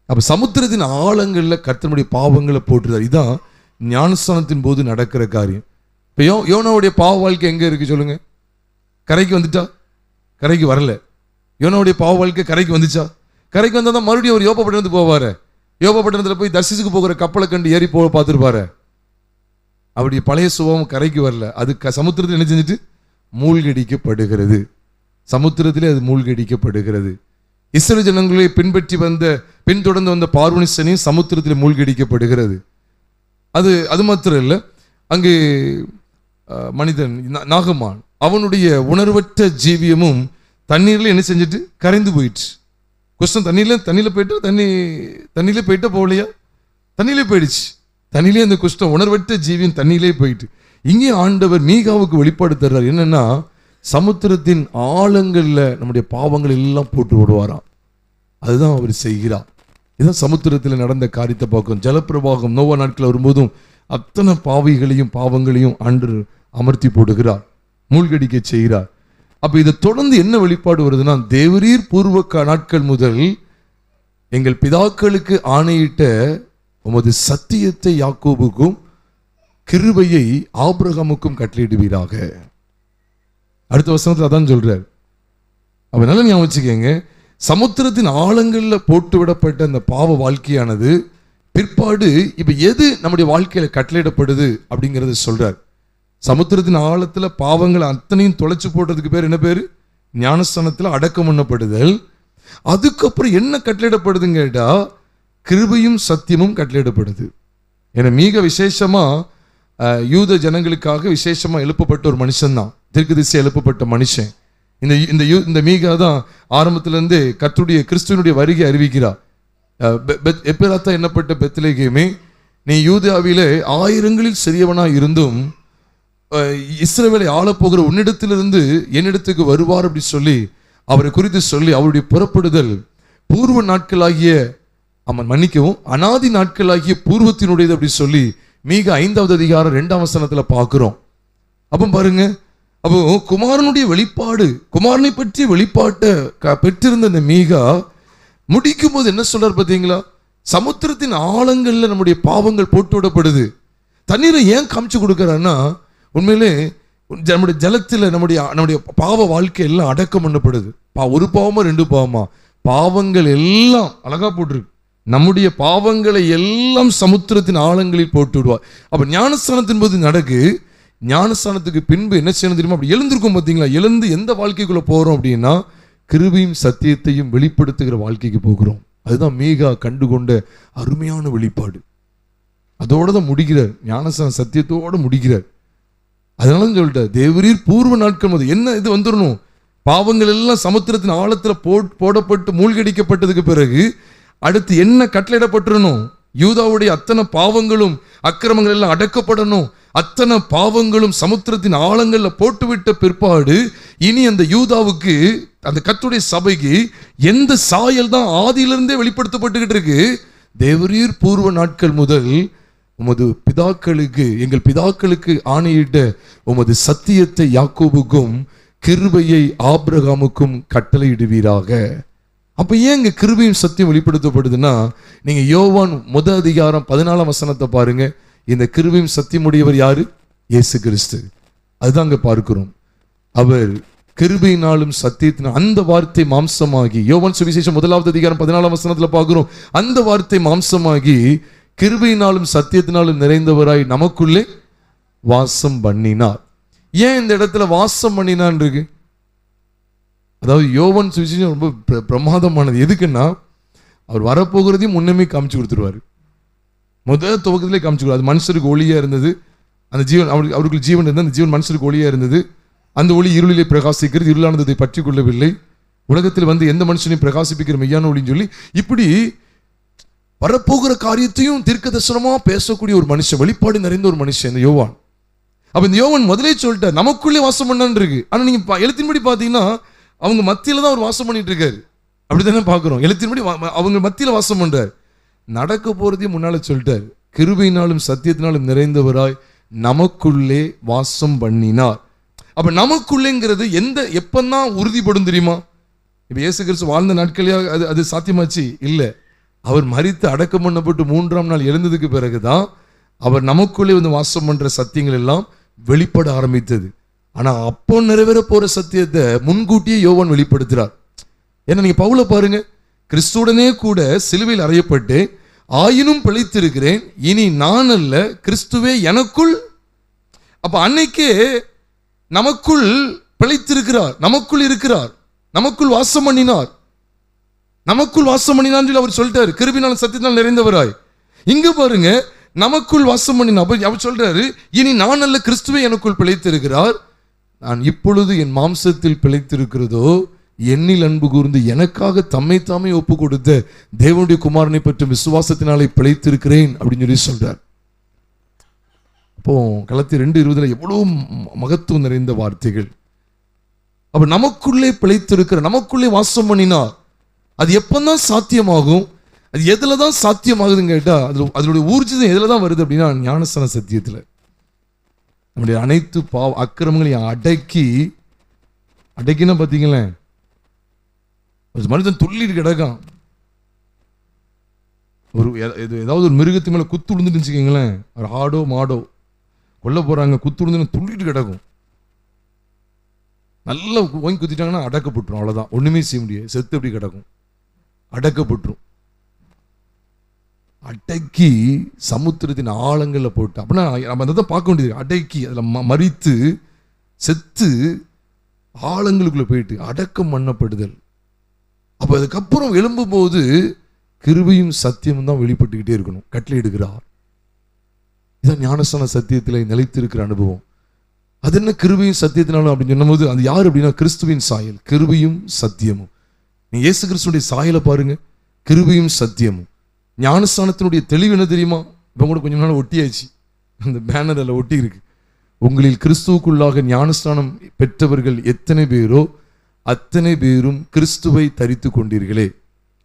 அப்ப சமுத்திரத்தின் ஆழங்களில் கர்த்தருடைய பாவங்களை போட்டுறார். இதுதான் ஞானஸ்தானத்தின் போது நடக்கிற காரியம். இப்போ யோனாவுடைய பாவ வாழ்க்கை எங்க இருக்கு சொல்லுங்க? கரைக்கு வந்துட்டா? கரைக்கு வரல. யோனாவுடைய பாவ வாழ்க்கை கரைக்கு வந்துச்சா? கரைக்கு வந்தால் தான் மறுபடியும் அவர் யோபா பட்டணத்துக்கு போவாரு. யோபா பட்டணத்தில் போய் தர்சிசுக்கு போகிற கப்பலை கண்டு ஏறி போக பார்த்துருப்பாரு. அப்படி பழைய சுபாவம் கரைக்கு வரல. அது சமுத்திரத்தில் என்ன செஞ்சுட்டு மூழ்கடிக்கப்படுகிறது. சமுத்திரத்திலே அது மூழ்கடிக்கப்படுகிறது. இஸ்ரவேல் ஜனங்களை பின்தொடர்ந்து வந்த பார்வோனிசனையும் சமுத்திரத்தில் மூழ்கடிக்கப்படுகிறது. அது மாத்திரம் இல்லை, அங்கு மனிதன் நாகமான் அவனுடைய உணர்வற்ற ஜீவியமும் தண்ணீர்ல என்ன செஞ்சுட்டு கரைந்து போயிடுச்சு. குஷ்டம் தண்ணியில போயிட்டா போகலையா? தண்ணியிலே போயிடுச்சு. தண்ணியிலே அந்த குஷ்டம் உணர்வற்ற ஜீவியம் தண்ணியிலே போயிட்டு. இங்கே ஆண்டவர் மீகாவுக்கு வெளிப்பாடு தர்றார். என்னன்னா, சமுத்திரத்தின் ஆழங்கள்ல நம்முடைய பாவங்கள் எல்லாம் போட்டு விடுவாராம். அதுதான் அவர் செய்கிறார். இதுதான் சமுத்திரத்தில் நடந்த காரியத்தை பார்க்கும். ஜலப்பிரவாகம் நோவா நாட்கள் வரும்போதும் அத்தனை பாவங்களையும் ஆண்டவர் அமர்த்தி போடுகிறார், மூழ்கடிக்க செய்கிறார். அப்ப இதை தொடர்ந்து என்ன வெளிப்பாடு வருதுன்னா, தேவரீர் பூர்வ நாட்கள் முதல் எங்கள் பிதாக்களுக்கு ஆணையிட்ட உமது சத்தியத்தை யாக்கோபுக்கும் கிருபையை ஆபிரகாமுக்கும் கட்டளையிடுவீராக. அடுத்த வசனத்துல அதான் சொல்றார். அப்ப நல்லா ஞாபகம் வச்சுக்கங்க, சமுத்திரத்தின் ஆழங்கள்ல போட்டு விடப்பட்ட அந்த பாவ வாழ்க்கையானது பிற்பாடு இப்ப எது நம்முடைய வாழ்க்கையில கட்டளையிடப்படுது அப்படிங்கறத சொல்றார். சமுத்திரத்தின் ஆழத்துல பாவங்களை அத்தனையும் தொலைச்சு போடுறதுக்கு பேர் என்ன பேரு? ஞானஸ்தானத்துல அடக்கம் பண்ணப்படுதல். அதுக்கப்புறம் என்ன கட்டளையிடப்படுதுன்னு கேட்டா கிருபையும் சத்தியமும் கட்டளையிடப்படுது. ஏன்னா மிக விசேஷமா யூத ஜனங்களுக்காக விசேஷமா எழுப்பப்பட்ட ஒரு மனுஷன் தான், தீர்க்கதரிசியா எழுப்பப்பட்ட மனுஷன். இந்த மீகா தான் ஆரம்பத்துல இருந்து கர்த்தருடைய கிறிஸ்துவனுடைய வருகை அறிவிக்கிறார். எப்பராத்தா என்னப்பட்ட பெத்லகேமே, நீ யூதாவிலே ஆயிரங்களில் சிறியவனா இருந்தும் இஸ்ரவேலை ஆளப்போகிற உன்னிடத்திலிருந்து என்னிடத்துக்கு வருவார் அப்படி சொல்லி அவரை குறித்து சொல்லி அவருடைய புறப்படுதல் பூர்வ நாட்களாகிய மன்னிக்கவும் அனாதி நாட்களாகிய பூர்வத்தினுடையது அப்படி சொல்லி மீக 5வது அதிகாரம் 2ஆம் வசனத்துல பார்க்கிறோம். அப்போ பாருங்க, அப்போ குமாரனுடைய வெளிப்பாடு, குமாரனை பற்றிய வெளிப்பாட்டை பெற்றிருந்த அந்த மீகா முடிக்கும் போது என்ன சொல்றார் பார்த்தீங்களா? சமுத்திரத்தின் ஆழங்கள்ல நம்முடைய பாவங்கள் போட்டு விடப்படுது. தண்ணீரை ஏன் காமிச்சு கொடுக்கறான்னா, உண்மையிலே நம்முடைய ஜலத்தில் நம்முடைய பாவ வாழ்க்கை எல்லாம் அடக்கம் பண்ணப்படுது. ஒரு பாவமா 2 பாவமா பாவங்கள் எல்லாம் அழகா போட்டிருக்கு. நம்முடைய பாவங்களை எல்லாம் சமுத்திரத்தின் ஆழங்களில் போட்டு விடுவார். அப்ப ஞானஸ்தானத்தின் போது நடக்கு. ஞானஸ்தானத்துக்கு பின்பு என்ன செய்யணும் தெரியுமா? அப்படி எழுந்திருக்கும் பார்த்தீங்களா? எழுந்து எந்த வாழ்க்கைக்குள்ள போறோம் அப்படின்னா கிருபையும் சத்தியத்தையும் வெளிப்படுத்துகிற வாழ்க்கைக்கு போகிறோம். அதுதான் மீகா கண்டுகொண்ட அருமையான வெளிப்பாடு. அதோட தான் முடிக்கிறார், ஞானஸ்தான சத்தியத்தோட முடிக்கிறார். அதனால சொல்லிட்டார், தேவரீர் பூர்வ நாட்கள் போது என்ன இது வந்துடணும், பாவங்கள் எல்லாம் சமுத்திரத்தின் ஆழத்துல போடப்பட்டு மூழ்கடிக்கப்பட்டதுக்கு பிறகு அடுத்து என்ன கட்டளையிடப்பட்டிருக்கணும்? யூதாவுடைய அத்தனை பாவங்களும் அக்கிரமங்கள் எல்லாம் அடக்கப்படணும். அத்தனை பாவங்களும் சமுத்திரத்தின் ஆழங்கள்ல போட்டுவிட்ட பிற்பாடு இனி அந்த யூதாவுக்கு, அந்த கர்த்தருடைய சபைக்கு எந்த சாயல் தான் ஆதியிலிருந்தே வெளிப்படுத்தப்பட்டுக்கிட்டு இருக்கு? தேவரீர் பூர்வ நாட்கள் முதல் உமது பிதாக்களுக்கு, எங்கள் பிதாக்களுக்கு ஆணையிட்ட உமது சத்தியத்தை யாக்கோபுக்கும் கிருபையை ஆபிரகாமுக்கும் கட்டளையிடுவீராக. அப்ப ஏன் இங்க கிருபையும் சத்தியம் வெளிப்படுத்தப்படுதுன்னா, நீங்க யோவான் 1 அதிகாரம் 14ஆம் வசனத்தை பாருங்க. இந்த கிருபையும் சத்தியம் உடையவர் யாரு? இயேசு கிறிஸ்து. அதுதான் அங்க பார்க்கிறோம். அவர் கிருபையினாலும் சத்தியத்தினால் அந்த வார்த்தை மாம்சமாகி, யோவான் சுவிசேஷம் 1வது அதிகாரம் 14ஆம் வசனத்துல பார்க்கிறோம், அந்த வார்த்தை மாம்சமாகி கிருபையினாலும் சத்தியத்தினாலும் நிறைந்தவராய் நமக்குள்ளே வாசம் பண்ணினார். ஏன் இந்த இடத்துல வாசம் பண்ணினான் இருக்கு? அதாவது யோவான் சுவிசேஷம் ரொம்ப பிரமாதமானது. எதுக்குன்னா அவர் வரப்போகிறதையும் முன்னமே காமிச்சு கொடுத்துருவாரு. முதல் துவக்கத்திலே காமிச்சு கொடுவார். அது மனுஷருக்கு ஒளியா இருந்தது, அந்த ஜீவன் அவருக்கு ஜீவன் இருந்தது, அந்த ஜீவன் மனுஷருக்கு ஒளியா இருந்தது. அந்த ஒளி இருளிலே பிரகாசிக்கிறது, இருளானதை பற்றி கொள்ளவில்லை. உலகத்தில் வந்து எந்த மனுஷனையும் பிரகாசிப்பிக்கிற மெய்யான ஒளின்னு சொல்லி இப்படி வரப்போகிற காரியத்தையும் தீர்க்க தரிசனமா பேசக்கூடிய ஒரு மனுஷன், வெளிப்பாடு நிறைந்த ஒரு மனுஷன் இந்த யோவான். அப்ப இந்த யோவான் முதலே சொல்லிட்டார், நமக்குள்ளே வாசம் பண்ணான்னு இருக்கு. ஆனா நீங்க எழுத்தின்படி பாத்தீங்கன்னா அவங்க மத்தியில தான் அவர் வாசம் பண்ணிட்டு இருக்காரு. அப்படித்தானே பாக்குறோம். எழுத்தின்படி அவங்க மத்தியில வாசம் பண்றார். நடக்க போறதையும் முன்னால சொல்லிட்டார், கிருபையினாலும் சத்தியத்தினாலும் நிறைந்தவராய் நமக்குள்ளே வாசம் பண்ணினார். அப்ப நமக்குள்ளேங்கிறது எப்பதான் உறுதிப்படும் தெரியுமா? இப்ப இயேசு கிறிஸ்து வாழ்ந்த நாட்களே அது சாத்தியமாச்சு இல்ல. அவர் மரித்து அடக்கம் பண்ணப்பட்டு 3ஆம் நாள் எழுந்ததுக்கு பிறகுதான் அவர் நமக்குள்ளே வந்து வாசம் பண்ற சத்தியங்கள் எல்லாம் வெளிப்பட ஆரம்பித்தது. ஆனா அப்போ நிறைவேற போற சத்தியத்தை முன்கூட்டியே யோவான் வெளிப்படுத்துறார். ஏன்னா நீங்க பவுல பாருங்க, கிறிஸ்துடனே கூட சிலுவையில் அறையப்பட்டு ஆயினும் பிழைத்திருக்கிறேன், இனி நான் அல்ல கிறிஸ்துவே எனக்குள். அப்ப அன்னைக்கே நமக்குள் பிழைத்திருக்கிறார், நமக்குள் இருக்கிறார், நமக்குள் வாசம் பண்ணினார், நமக்குள் வாசம் பண்ணினான்னு சொல்லி அவர் சொல்லிட்டாரு, கிருபையினாலும் சத்தியத்தினால் நிறைந்தவராய். இங்க பாருங்க, நமக்குள் வாசம் பண்ணினார். அவர் சொல்றாரு, இனி நான் அல்ல கிறிஸ்துவே எனக்குள் பிழைத்திருக்கிறார், நான் இப்பொழுது என் மாம்சத்தில் பிழைத்திருக்கிறதோ என்னில் அன்பு கூர்ந்து எனக்காக தம்மை தாமே ஒப்பு கொடுத்த தேவனுடைய குமாரனை பற்றி விசுவாசத்தினாலே பிழைத்திருக்கிறேன் அப்படின்னு சொல்லி சொல்றார். அப்போ கலாத்தியர் 2:20 எவ்வளவு மகத்துவம் நிறைந்த வார்த்தைகள். அப்ப நமக்குள்ளே பிழைத்திருக்கிற, நமக்குள்ளே வாசம் பண்ணினார். அது எப்பதான் சாத்தியமாகும்? அது எதுலதான் சாத்தியமாகுதுன்னு கேட்டா அதனுடைய ஊர்ஜிதம் எதுலதான் வருது அப்படின்னா ஞானஸ்தான சத்தியத்துல. நம்முடைய அனைத்து அக்கிரமங்களையும் அடக்கினா பாத்தீங்களேன், மனிதன் துள்ளிட்டு கிடக்கான். ஏதாவது ஒரு மிருகத்து மேலே குத்து விழுந்துட்டு வச்சுக்கோங்களேன், ஒரு ஆடோ மாடோ கொல்ல போகிறாங்க, குத்து விழுந்துன்னு துள்ளிட்டு கிடக்கும். நல்லா ஓங்கி குத்திட்டாங்கன்னா அடக்கப்பட்டுரும், அவ்வளோதான், ஒன்றுமே செய்ய முடியாது, செத்து எப்படி கிடக்கும், அடக்கப்பட்டுரும். அடக்கி சமுத்திரத்தின் ஆழங்களில் போட்டு, அப்படின்னா நம்ம அதை தான் பார்க்க வேண்டியது. அடக்கி அதில் மறித்து செத்து ஆழங்களுக்குள்ளே போயிட்டு அடக்கம் பண்ணப்படுதல். அப்போ அதுக்கப்புறம் எழும்பும் போது கிருபையும் சத்தியமும் தான் வெளிப்பட்டுக்கிட்டே இருக்கணும். கட்டளை எடுக்கிறார். இதான் ஞானஸ்தான சத்தியத்தில் நிலைத்திருக்கிற அனுபவம். அது என்ன கிருபையும் சத்தியத்தினாலும் அப்படின்னு சொன்னபோது அது யார் அப்படின்னா கிறிஸ்துவின் சாயல், கிருபையும் சத்தியமும். நீ இயேசு கிறிஸ்துடைய சாயலை பாருங்க, கிருபையும் சத்தியமும். ஞானஸ்தானத்தினுடைய தெளிவு என்ன தெரியுமா? இப்போ கூட கொஞ்சம் நாள் ஒட்டியாச்சு, அந்த பேனர் அதில் ஒட்டி இருக்கு. உங்களில் கிறிஸ்துவுக்குள்ளாக ஞானஸ்தானம் பெற்றவர்கள் எத்தனை பேரோ அத்தனை பேரும் கிறிஸ்துவை தரித்து கொண்டீர்களே.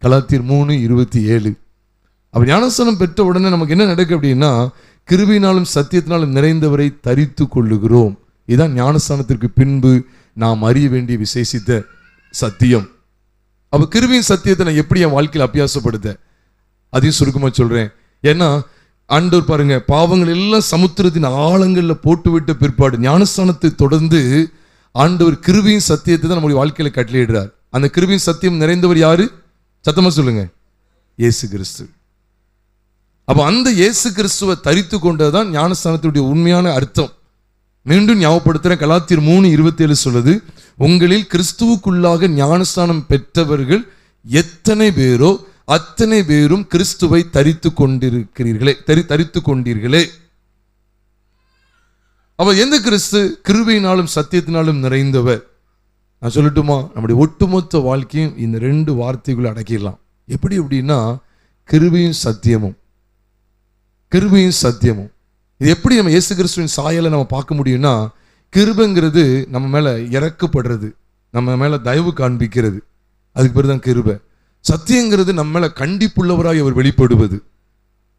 கலாத்தியர் 3:27. அப்ப ஞானஸ்தானம் பெற்ற உடனே நமக்கு என்ன நடக்கு அப்படின்னா, கிருபையினாலும் சத்தியத்தினாலும் நிறைந்தவரை தரித்து கொள்ளுகிறோம். இதுதான் ஞானஸ்தானத்திற்கு பின்பு நாம் அறிய வேண்டிய விசேஷித்த சத்தியம். அப்ப கிருபையின் சத்தியத்தை நான் எப்படி என் வாழ்க்கையில் அபியாசப்படுத்த, அதையும் சுருக்கமா சொல்றேன். ஏன்னா ஆண்டவர் பாருங்க, பாவங்கள் எல்லாம் சமுத்திரத்தின் ஆழங்கள்ல போட்டுவிட்ட பிற்பாடு ஞானஸ்தானத்தை தொடர்ந்து ஆண்டவர் கிருபையின் சத்தியத்தை தான் நம்முடைய வாழ்க்கையில கட்டளையிடுறார். அந்த கிருபையின் சத்தியம் நிறைந்தவர் யாரு? சத்தமா சொல்லுங்க, இயேசு கிறிஸ்து. அப்ப அந்த இயேசு கிறிஸ்துவை தரித்து கொண்டதுதான் ஞானஸ்தானத்தினுடைய உண்மையான அர்த்தம். மீண்டும் ஞாபகப்படுத்துறேன், கலாத்தியர் 3:27 சொல்லுது, உங்களில் கிறிஸ்துவுக்குள்ளாக ஞானஸ்தானம் பெற்றவர்கள் எத்தனை பேரோ அத்தனை பேரும் கிறிஸ்துவை தரித்து கொண்டிருக்கிறீர்களே, தரித்து கொண்டீர்களே. அப்ப எந்த கிறிஸ்து? கிருபையினாலும் சத்தியத்தினாலும் நிறைந்தவர். நான் சொல்லட்டுமா, நம்முடைய ஒட்டுமொத்த வாழ்க்கையும் இந்த 2 வார்த்தைகளை அடக்கிடலாம். எப்படி அப்படின்னா, கிருபையும் சத்தியமும். கிருபையும் சத்தியமும் இது எப்படி நம்ம இயேசு கிறிஸ்துவின் சாயலை நம்ம பார்க்க முடியும்னா, கிருபைங்கிறது நம்ம மேல இறக்கப்படுறது, நம்ம மேல தயவு காண்பிக்கிறது, அதுக்கு பேர் தான் கிருபை. சத்தியங்கிறது நம்ம மேல கண்டிப்புள்ளவராய் அவர் வெளிப்படுவது.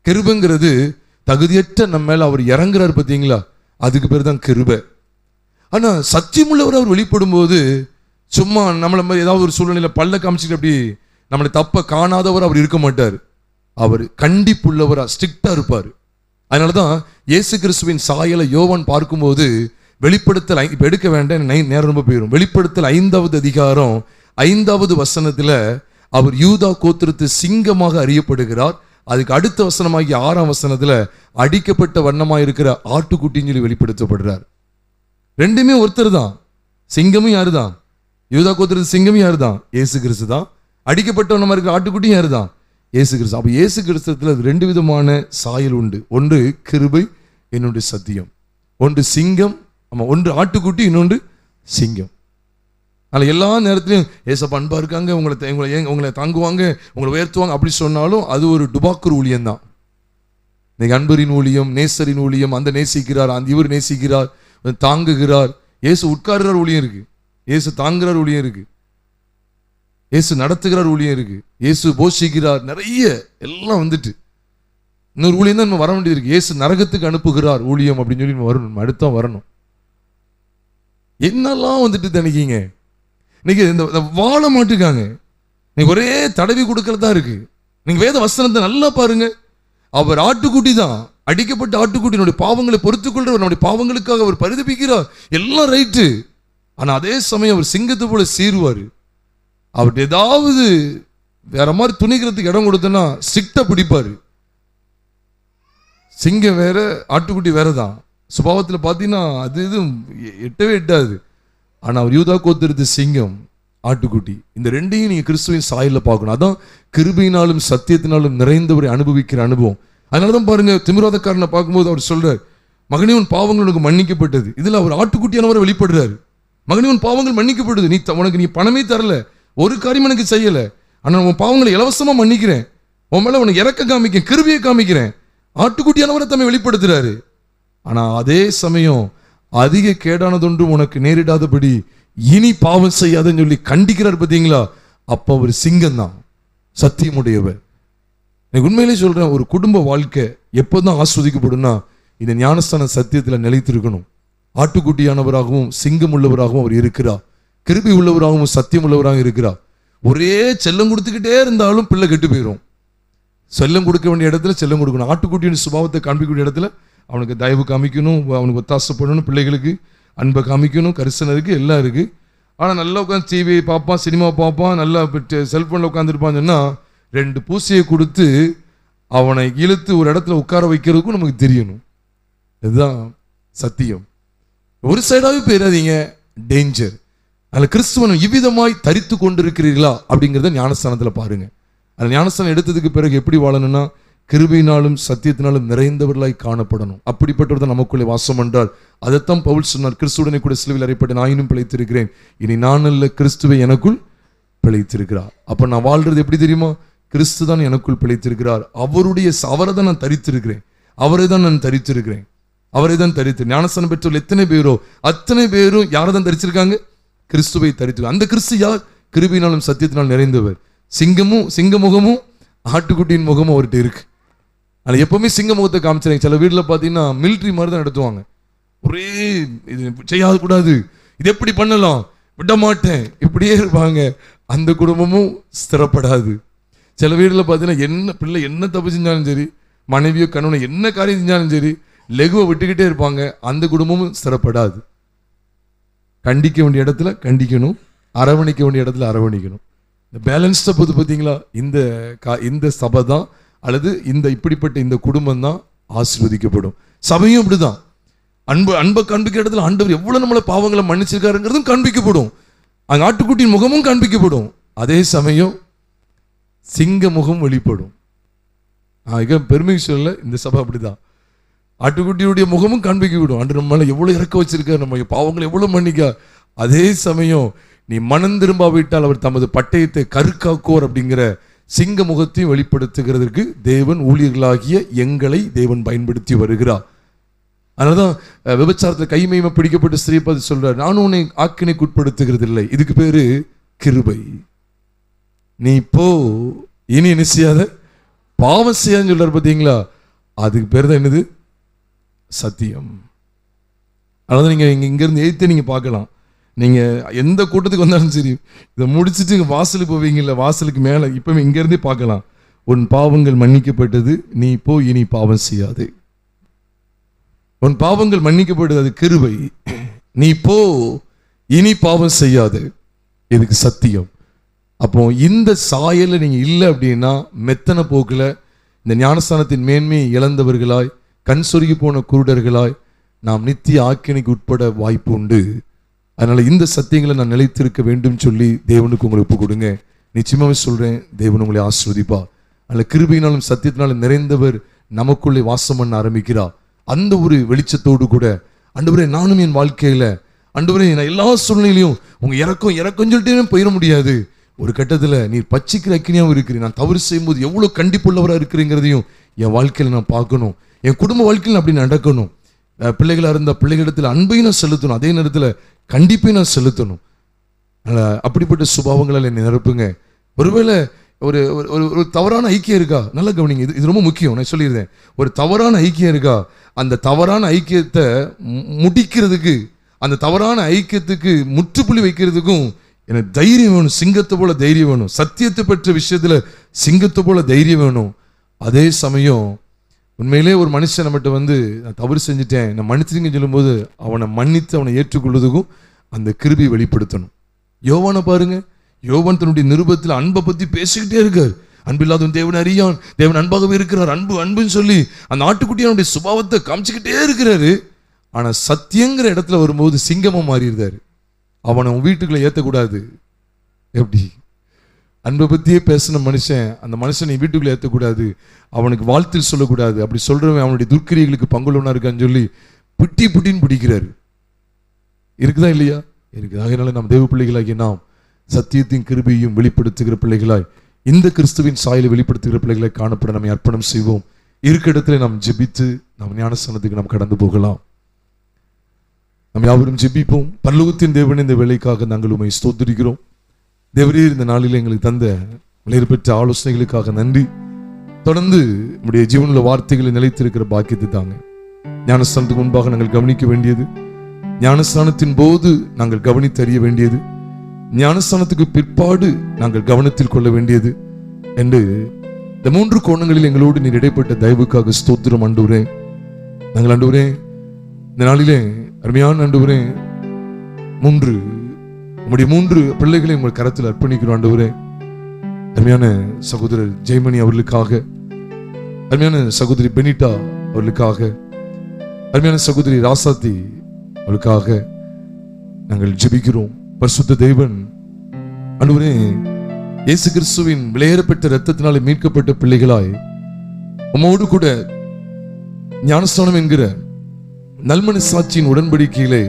கிருபைங்கிறது தகுதியற்ற நம்ம மேல அவர் இறங்குறாரு பார்த்தீங்களா, அதுக்கு பேர் தான் கிருபை. ஆனா சத்தியமுள்ளவர் அவர் வெளிப்படும் போது சும்மா நம்மள மாதிரி ஏதாவது ஒரு சூழ்நிலையில பல்ல காமிச்சிட்டு அப்படி நம்மளை தப்ப காணாதவர் அவர் இருக்க மாட்டார். அவர் கண்டிப்புள்ளவரா ஸ்ட்ரிக்டா இருப்பார். அதனாலதான் இயேசு கிறிஸ்துவின் சாயலை யோவான் பார்க்கும்போது வெளிப்படுத்தல், இப்ப எடுக்க வேண்டாம், நேரம் ரொம்ப போயிடும். வெளிப்படுத்தல் 5வது அதிகாரம் 5வது வசனத்துல அவர் யூதா கோத்திரத்து சிங்கமாக அறியப்படுகிறார். அதுக்கு அடுத்த வசனமாகி 6ஆம் வசனத்துல அடிக்கப்பட்ட வண்ணமாக இருக்கிற ஆட்டுக்குட்டின்னு சொல்லி வெளிப்படுத்தப்படுறார். ரெண்டுமே ஒருத்தர் தான். சிங்கமும் யாரு தான்? யூதா கோத்திரத்து சிங்கமும் யாரு தான்? இயேசு கிறிஸ்து தான். அடிக்கப்பட்ட வண்ணமா இருக்கிற ஆட்டுக்குட்டியும் யாரு தான்? இயேசு கிறிஸ்து. அப்ப இயேசு கிறிஸ்துல 2 விதமான சாயல் உண்டு. ஒன்று கிருபை, இன்னொன்று சத்தியம். ஒன்று சிங்கம், ஒன்று ஆட்டுக்குட்டி, இன்னொன்று சிங்கம். அதில் எல்லா நேரத்திலையும் ஏசப்பா அன்பா இருக்காங்க, உங்களை தாங்குவாங்க, உங்களை உயர்த்துவாங்க அப்படி சொன்னாலும் அது ஒரு டுபாக்கூர் ஊழியம் தான். இன்னைக்கு அன்பரின் ஊழியம், நேசரின் ஊழியம், அந்த நேசிக்கிறார், அந்த இவர் நேசிக்கிறார், தாங்குகிறார். இயேசு உட்கார்கிறார் ஊழியம் இருக்கு, இயேசு தாங்குகிறார் ஊழியம் இருக்கு, இயேசு நடத்துகிறார் ஊழியம் இருக்கு, இயேசு போஷிக்கிறார், நிறைய எல்லாம் வந்துட்டு இன்னொரு ஊழியம் தான் நம்ம வர வேண்டியது இருக்கு. இயேசு நரகத்துக்கு அனுப்புகிறார் ஊழியம் அப்படின்னு சொல்லி நம்ம வரணும், அடுத்தா வரணும். என்னெல்லாம் வந்துட்டு நினைக்கீங்க, இன்னைக்கு இந்த வாழ மாட்டுக்காங்க. நீங்க ஒரே தடவி கொடுக்கறதா இருக்கு. நீங்க வேத வசனத்தை நல்லா பாருங்க. அவர் ஆட்டுக்குட்டி தான், அடிக்கப்பட்ட ஆட்டுக்குட்டியினுடைய பாவங்களை பொறுத்துக் கொள்றவர், நம்முடைய பாவங்களுக்காக அவர் பரிதபிக்கிறார், எல்லாம் ரைட்டு. ஆனா அதே சமயம் அவர் சிங்கத்தை போல சீருவாரு. அவர்கிட்ட ஏதாவது வேற மாதிரி துணிக்கிறதுக்கு இடம் கொடுத்தனா ஸ்ட்ரிக்டா பிடிப்பாரு. சிங்கம் வேற, ஆட்டுக்குட்டி வேறதான். சுபாவத்தில் பார்த்தீங்கன்னா அது இதுவும் எட்டவே எட்டாது. ஆனா அவர் யூதா கோத்திரத்து சிங்கம், ஆட்டுக்குட்டி, இந்த ரெண்டையும் நீங்க கிறிஸ்துவின் சாயல்ல பார்க்கணும். அதான் கிருபையினாலும் சத்தியத்தினாலும் நிறைந்தவரை அனுபவிக்கிற அனுபவம். அதனாலதான் பாருங்க, திமிராதக்காரனை பார்க்கும்போது அவர் சொல்றார், மகனே உன் பாவங்கள் உனக்கு மன்னிக்கப்பட்டது. இதுல அவர் ஆட்டுக்குட்டியானவரை வெளிப்படுறாரு. மகனே உன் பாவங்கள் மன்னிக்கப்படுது, உனக்கு நீ பணமே தரல, ஒரு காரியம் எனக்கு செய்யல, ஆனா உன் பாவங்களை இலவசமா மன்னிக்கிறேன், உன் மேல உனக்கு இறக்க காமிக்கிறேன், கிருபையை காமிக்கிறேன். ஆட்டுக்குட்டியானவரை தம்மை வெளிப்படுத்துறாரு. ஆனா அதே சமயம் அதிக கேடானதொன்றும் உனக்கு நேரிடாதபடி இனி பாவம் செய்யாதன்னு சொல்லி கண்டிக்கிறார் பார்த்தீங்களா. அப்ப அவர் சிங்கம் தான், சத்தியமுடையவர். எனக்கு உண்மையிலே சொல்றேன், ஒரு குடும்ப வாழ்க்கை எப்போதான் ஆஸ்வதிக்கப்படும்னா இந்த ஞானஸ்தான சத்தியத்துல நிலைத்திருக்கணும். ஆட்டுக்குட்டியானவராகவும் சிங்கம் உள்ளவராகவும் அவர் இருக்கிறார், கிருபை உள்ளவராகவும் சத்தியம் உள்ளவராகவும் இருக்கிறார். ஒரே செல்லம் கொடுத்துக்கிட்டே இருந்தாலும் பிள்ளை கெட்டு போயிடும். செல்லம் கொடுக்க வேண்டிய இடத்துல செல்லம் கொடுக்கணும். ஆட்டுக்குட்டியின் சுபாவத்தை காண்பிக்கக்கூடிய இடத்துல அவனுக்கு தயவு காமிக்கணும், அவனுக்கு ஒத்தாசப்படணும், பிள்ளைகளுக்கு அன்பை காமிக்கணும், கரிசனை இருக்குது, எல்லாம் இருக்குது. ஆனால் நல்லா உட்காந்து டிவி பார்ப்பான், சினிமா பார்ப்பான், நல்லா செல்ஃபோனில் உட்காந்துருப்பான்னு சொன்னால் 2 பூசையை கொடுத்து அவனை இழுத்து ஒரு இடத்துல உட்கார வைக்கிறதுக்கும் நமக்கு தெரியணும். இதுதான் சத்தியம். ஒரு சைடாகவே போயிடாதீங்க, டேஞ்சர். அதில் கிறிஸ்துவனை இவ்விதமாய் தரித்து கொண்டிருக்கிறீர்களா அப்படிங்கிறத ஞானஸ்தானத்தில் பாருங்கள். அதில் ஞானஸ்தானம் எடுத்ததுக்கு பிறகு எப்படி வாழணும்னா கிருபையினாலும் சத்தியத்தினாலும் நிறைந்தவர்களாய் காணப்படணும். அப்படிப்பட்டவர் நமக்குள்ளே வாசம் என்றால் அதைத்தான் பவுல் சொன்னார், கிறிஸ்துவுடனே கூட சிலுவையில் அறையப்பட்டு நானும் பிழைத்திருக்கிறேன், இனி நான் அல்ல கிறிஸ்துவை எனக்குள் பிழைத்திருக்கிறார். அப்போ நான் வாழ்றது எப்படி தெரியுமா? கிறிஸ்து தான் எனக்குள் பிழைத்திருக்கிறார், அவரை தான் நான் தரித்திருக்கிறேன், அவரை தான் நான் தரித்திருக்கிறேன், அவரை தான் தரித்து. ஞானஸ்தானம் பெற்றவர்கள் எத்தனை பேரோ அத்தனை பேரும் யாரை தான் தரிச்சிருக்காங்க? கிறிஸ்துவை தரித்து. அந்த கிறிஸ்து யார்? கிருபையினாலும் சத்தியத்தினால் நிறைந்தவர். சிங்க முகமும் ஆட்டுக்குட்டியின் முகமும் அவர்கிட்ட இருக்கு. ஆனால் எப்பவுமே சிங்க முகத்தை காமிச்சிருங்க. சில வீட்டில் பார்த்தீங்கன்னா மிலிட்ரி மாதிரி தான் நடத்துவாங்க. ஒரே இது செய்யாது கூடாது, இது எப்படி பண்ணலாம், விட மாட்டேன், இப்படியே இருப்பாங்க. அந்த குடும்பமும் ஸ்திரப்படாது. சில வீட்டில் பார்த்தீங்கன்னா என்ன பிள்ளை என்ன தப்பு செஞ்சாலும் சரி, மனைவியோ கணவனோ என்ன காரியம் செஞ்சாலும் சரி, லெகுவை விட்டுக்கிட்டே இருப்பாங்க. அந்த குடும்பமும் ஸ்திரப்படாது. கண்டிக்க வேண்டிய இடத்துல கண்டிக்கணும், அரவணைக்க வேண்டிய இடத்துல அரவணைக்கணும். இந்த பேலன்ஸ்டை பொறுத்து பார்த்தீங்களா, இந்த சபை தான் அல்லது இப்படிப்பட்ட இந்த குடும்பம் தான் ஆசீர்வதிக்கப்படும். சபையும் இப்படிதான். அன்பை காண்பிக்கிற இடத்துல ஆண்டவர் எவ்வளவு நம்மளை பாவங்களை மன்னிச்சிருக்காருங்கிறதும் காண்பிக்கப்படும். அங்கே ஆட்டுக்குட்டியின் முகமும் காண்பிக்கப்படும். அதே சமயம் சிங்க முகம் வெளிப்படும். பெருமை சொல்ல, இந்த சபை அப்படிதான். ஆட்டுக்குட்டியுடைய முகமும் காண்பிக்கப்படும். ஆண்டு நம்மளால எவ்வளவு இறக்க வச்சிருக்காரு, நம்ம பாவங்களை எவ்வளவு மன்னிக்கா. அதே சமயம் நீ மனம் திரும்பாவிட்டால் அவர் தமது பட்டயத்தை கருக்காக்குவார் அப்படிங்கிற சிங்க முகத்தையும் வெளிப்படுத்துகிறதற்கு தேவன் ஊழியர்களாகிய எங்களை தேவன் பயன்படுத்தி வருகிறார். அதனாலதான் விபச்சாரத்தில் கைமையுமா பிடிக்கப்பட்ட ஸ்திரீ பார்த்து சொல்றார், நான் உன்னை ஆக்கினைக்கு உட்படுத்துகிறது இல்லை, இதுக்கு பேரு கிருபை. நீ இப்போ இனி என்ன செய்யாத, பாவம் செய்யாதுன்னு சொல்றாரு பார்த்தீங்களா, அதுக்கு பேர் தான் என்னது? சத்தியம். அதனால நீங்க இங்கிருந்து எழுத்து நீங்க பார்க்கலாம். நீங்க எந்த கூட்டத்துக்கு வந்தாலும் சரி, இதை முடிச்சுட்டு வாசலுக்கு போவீங்கல்ல, வாசலுக்கு மேல இப்பவே இங்க இருந்தே பார்க்கலாம், உன் பாவங்கள் மன்னிக்கப்பட்டது, நீ போ இனி பாவம் செய்யாது. உன் பாவங்கள் மன்னிக்கப்பட்டது, அது கிருபை. நீ போ இனி பாவம் செய்யாது, இதுக்கு சத்தியம். அப்போ இந்த சாயல நீங்க இல்லை அப்படின்னா மெத்தன போக்குல இந்த ஞானஸ்தானத்தின் மேன்மையை இழந்தவர்களாய், கண் சொருகி போன குருடர்களாய் நாம் நித்திய ஆக்கினைக்கு உட்பட வாய்ப்பு உண்டு. அதனால இந்த சத்தியங்களை நான் நிலைத்திருக்க வேண்டும் சொல்லி தேவனுக்கு உங்களை ஒப்பு கொடுங்க. நிச்சயமாவே சொல்றேன், தேவன் உங்களை ஆசீர்வதிப்பா. அதில் கிருபையினாலும் சத்தியத்தினாலும் நிறைந்தவர் நமக்குள்ளே வாசம் பண்ண ஆரம்பிக்கிறார். அந்த ஒரு வெளிச்சத்தோடு கூட ஆண்டவரே, நானும் என் வாழ்க்கையில ஆண்டவரே, நான் எல்லா சூழ்நிலையிலையும் உங்க இறக்கம் சொல்லிட்டே போயிட முடியாது. ஒரு கட்டத்தில் நீர் பச்சிக்கிற அக்கினியாவும் இருக்கிறீங்க. நான் தவறு செய்யும்போது எவ்வளவு கண்டிப்புள்ளவராக இருக்கிறீங்கிறதையும் என் வாழ்க்கையில நான் பார்க்கணும். என் குடும்ப வாழ்க்கையில் அப்படி நடக்கணும். பிள்ளைகளாக இருந்த பிள்ளைகளிடத்தில் அன்பையும் நான் செலுத்தணும், அதே நேரத்தில் கண்டிப்பையும் நான் செலுத்தணும். அப்படிப்பட்ட சுபாவங்களால் என்னை நிரப்புங்க. ஒருவேளை ஒரு ஒரு தவறான ஐக்கியம் இருக்கா, நல்லா கவனிங்க, இது ரொம்ப முக்கியம். நான் சொல்லியிருந்தேன், ஒரு தவறான ஐக்கியம் இருக்கா, அந்த தவறான ஐக்கியத்தை முடிக்கிறதுக்கு, அந்த தவறான ஐக்கியத்துக்கு முற்றுப்புள்ளி வைக்கிறதுக்கும் எனக்கு தைரியம் வேணும். சிங்கத்தை போல தைரியம் வேணும். சத்தியத்தை பெற்ற விஷயத்துல சிங்கத்தை போல தைரியம் வேணும். அதே சமயம் உண்மையிலே ஒரு மனுஷன் நம்மகிட்ட வந்து நான் தவறு செஞ்சுட்டேன், நான் மன்னிச்சிருங்கன்னு சொல்லும்போது அவனை மன்னித்து அவனை ஏற்றுக்கொள்வதுக்கும் அந்த கிருபையை வெளிப்படுத்தணும். யோவானை பாருங்க, யோவான் தன்னுடைய நிருபத்தில் அன்பை பத்தி பேசிக்கிட்டே இருக்கார். அன்பில்லாதவன் தேவன் அறியான், தேவன் அன்பாகவே இருக்கிறார், அன்புன்னு சொல்லி அந்த ஆட்டுக்குட்டியானுடைய சுபாவத்தை காமிச்சுக்கிட்டே இருக்கிறாரு. ஆனா சத்தியங்கிற இடத்துல வரும்போது சிங்கமா மாறி இருந்தாரு. அவனை வீட்டுக்குள்ள ஏற்றக்கூடாது. எப்படி அன்பை பத்தியே பேசின மனுஷன், அந்த மனுஷனை வீட்டுக்குள்ள ஏற்றக்கூடாது, அவனுக்கு வாழ்த்தில் சொல்லக்கூடாது, அப்படி சொல்றவன் அவனுடைய துர்க்கிரியைகளுக்கு பங்குள்ளவனா இருக்கான்னு சொல்லி புட்டின்னு பிடிக்கிறாரு. இருக்குதா இல்லையா? இருக்குது. அதனால நாம் தேவ பிள்ளைகளாகிய நாம் சத்தியத்தின் கிருபையையும் வெளிப்படுத்துகிற பிள்ளைகளாய், இந்த கிறிஸ்துவின் சாயலை வெளிப்படுத்துகிற பிள்ளைகளாய் காணப்பட நம்ம அர்ப்பணம் செய்வோம். இருக்க இடத்துல நாம் ஜெபித்து நாம் ஞானஸ்தானத்துக்கு நாம் கடந்து போகலாம். நாம் யாவரும் ஜெபிப்போம். பரலோகத்தின் தேவன், இந்த வேலைக்காக நாங்கள் உம்மை ஸ்தோத்திரிக்கிறோம். தேவரே, இந்த நாளில் எங்களுக்கு தந்த விலையேற பெற்ற ஆலோசனைகளுக்காக நன்றி. தொடர்ந்து நம்முடைய ஜீவனுள்ள வார்த்தைகளை நிலைத்திருக்கிற பாக்கியத்தை தாங்க. ஞானஸ்தானத்துக்கு முன்பாக நாங்கள் கவனிக்க வேண்டியது, ஞானஸ்தானத்தின் போது நாங்கள் கவனித்தறிய வேண்டியது, ஞானஸ்தானத்துக்கு பிற்பாடு நாங்கள் கவனத்தில் கொள்ள வேண்டியது என்று இந்த 3 கோணங்களில் எங்களோடு நீர் இடைப்பட்ட தயவுக்காக ஸ்தோத்திரம் ஆண்டவரே. நாங்கள் ஆண்டவரே இந்த நாளிலே அருமையான ஆண்டவரே உம்முடைய 3 பிள்ளைகளை உங்கள் கரத்தில் அர்ப்பணிக்கிறோம் ஆண்டவரே. அருமையான சகோதரர் ஜெயமணி அவர்களுக்காக, அருமையான சகோதரி பெனிட்டா அவர்களுக்காக, அருமையான சகோதரி ராசாத்தி அவர்களுக்காக நாங்கள் ஜெபிக்கிறோம். பரிசுத்த தேவன் ஆண்டவரே, இயேசு கிறிஸ்துவின் விலையேறப்பட்ட இரத்தத்தினாலே மீட்கப்பட்ட பிள்ளைகளாய் உம்மோடு கூட ஞானஸ்தானம் என்கிற நல்மனசாட்சியின் உடன்படிக்கையிலே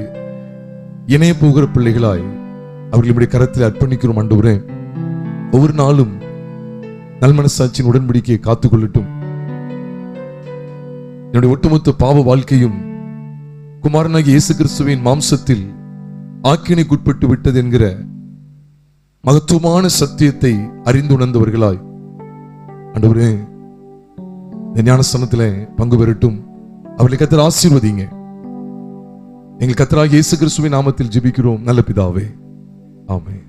இணைய போகிற பிள்ளைகளாய் அவர்களுடைய கரத்தில் அர்ப்பணிக்கிறோம் ஆண்டவரே. ஒவ்வொரு நாளும் நல்மனசாட்சியின் உடன்படிக்கையை காத்துக்கொள்ளட்டும். என்னுடைய ஒட்டுமொத்த பாவ வாழ்க்கையும் குமாரனாகிய இயேசு கிறிஸ்துவின் மாம்சத்தில் ஆக்கினைக்குட்பட்டு விட்டது என்கிற மகத்துவமான சத்தியத்தை அறிந்து உணர்ந்தவர்களாய் ஆண்டவரே இந்த ஞானஸ்தானத்திலே பங்கு பெறட்டும். அவர்களை கர்த்தர் ஆசீர்வதிங்க. எங்கள் கர்த்தராகிய இயேசு கிறிஸ்துவின் நாமத்தில் ஜெபிக்கிறோம் நல்ல பிதாவே, ஆமென்.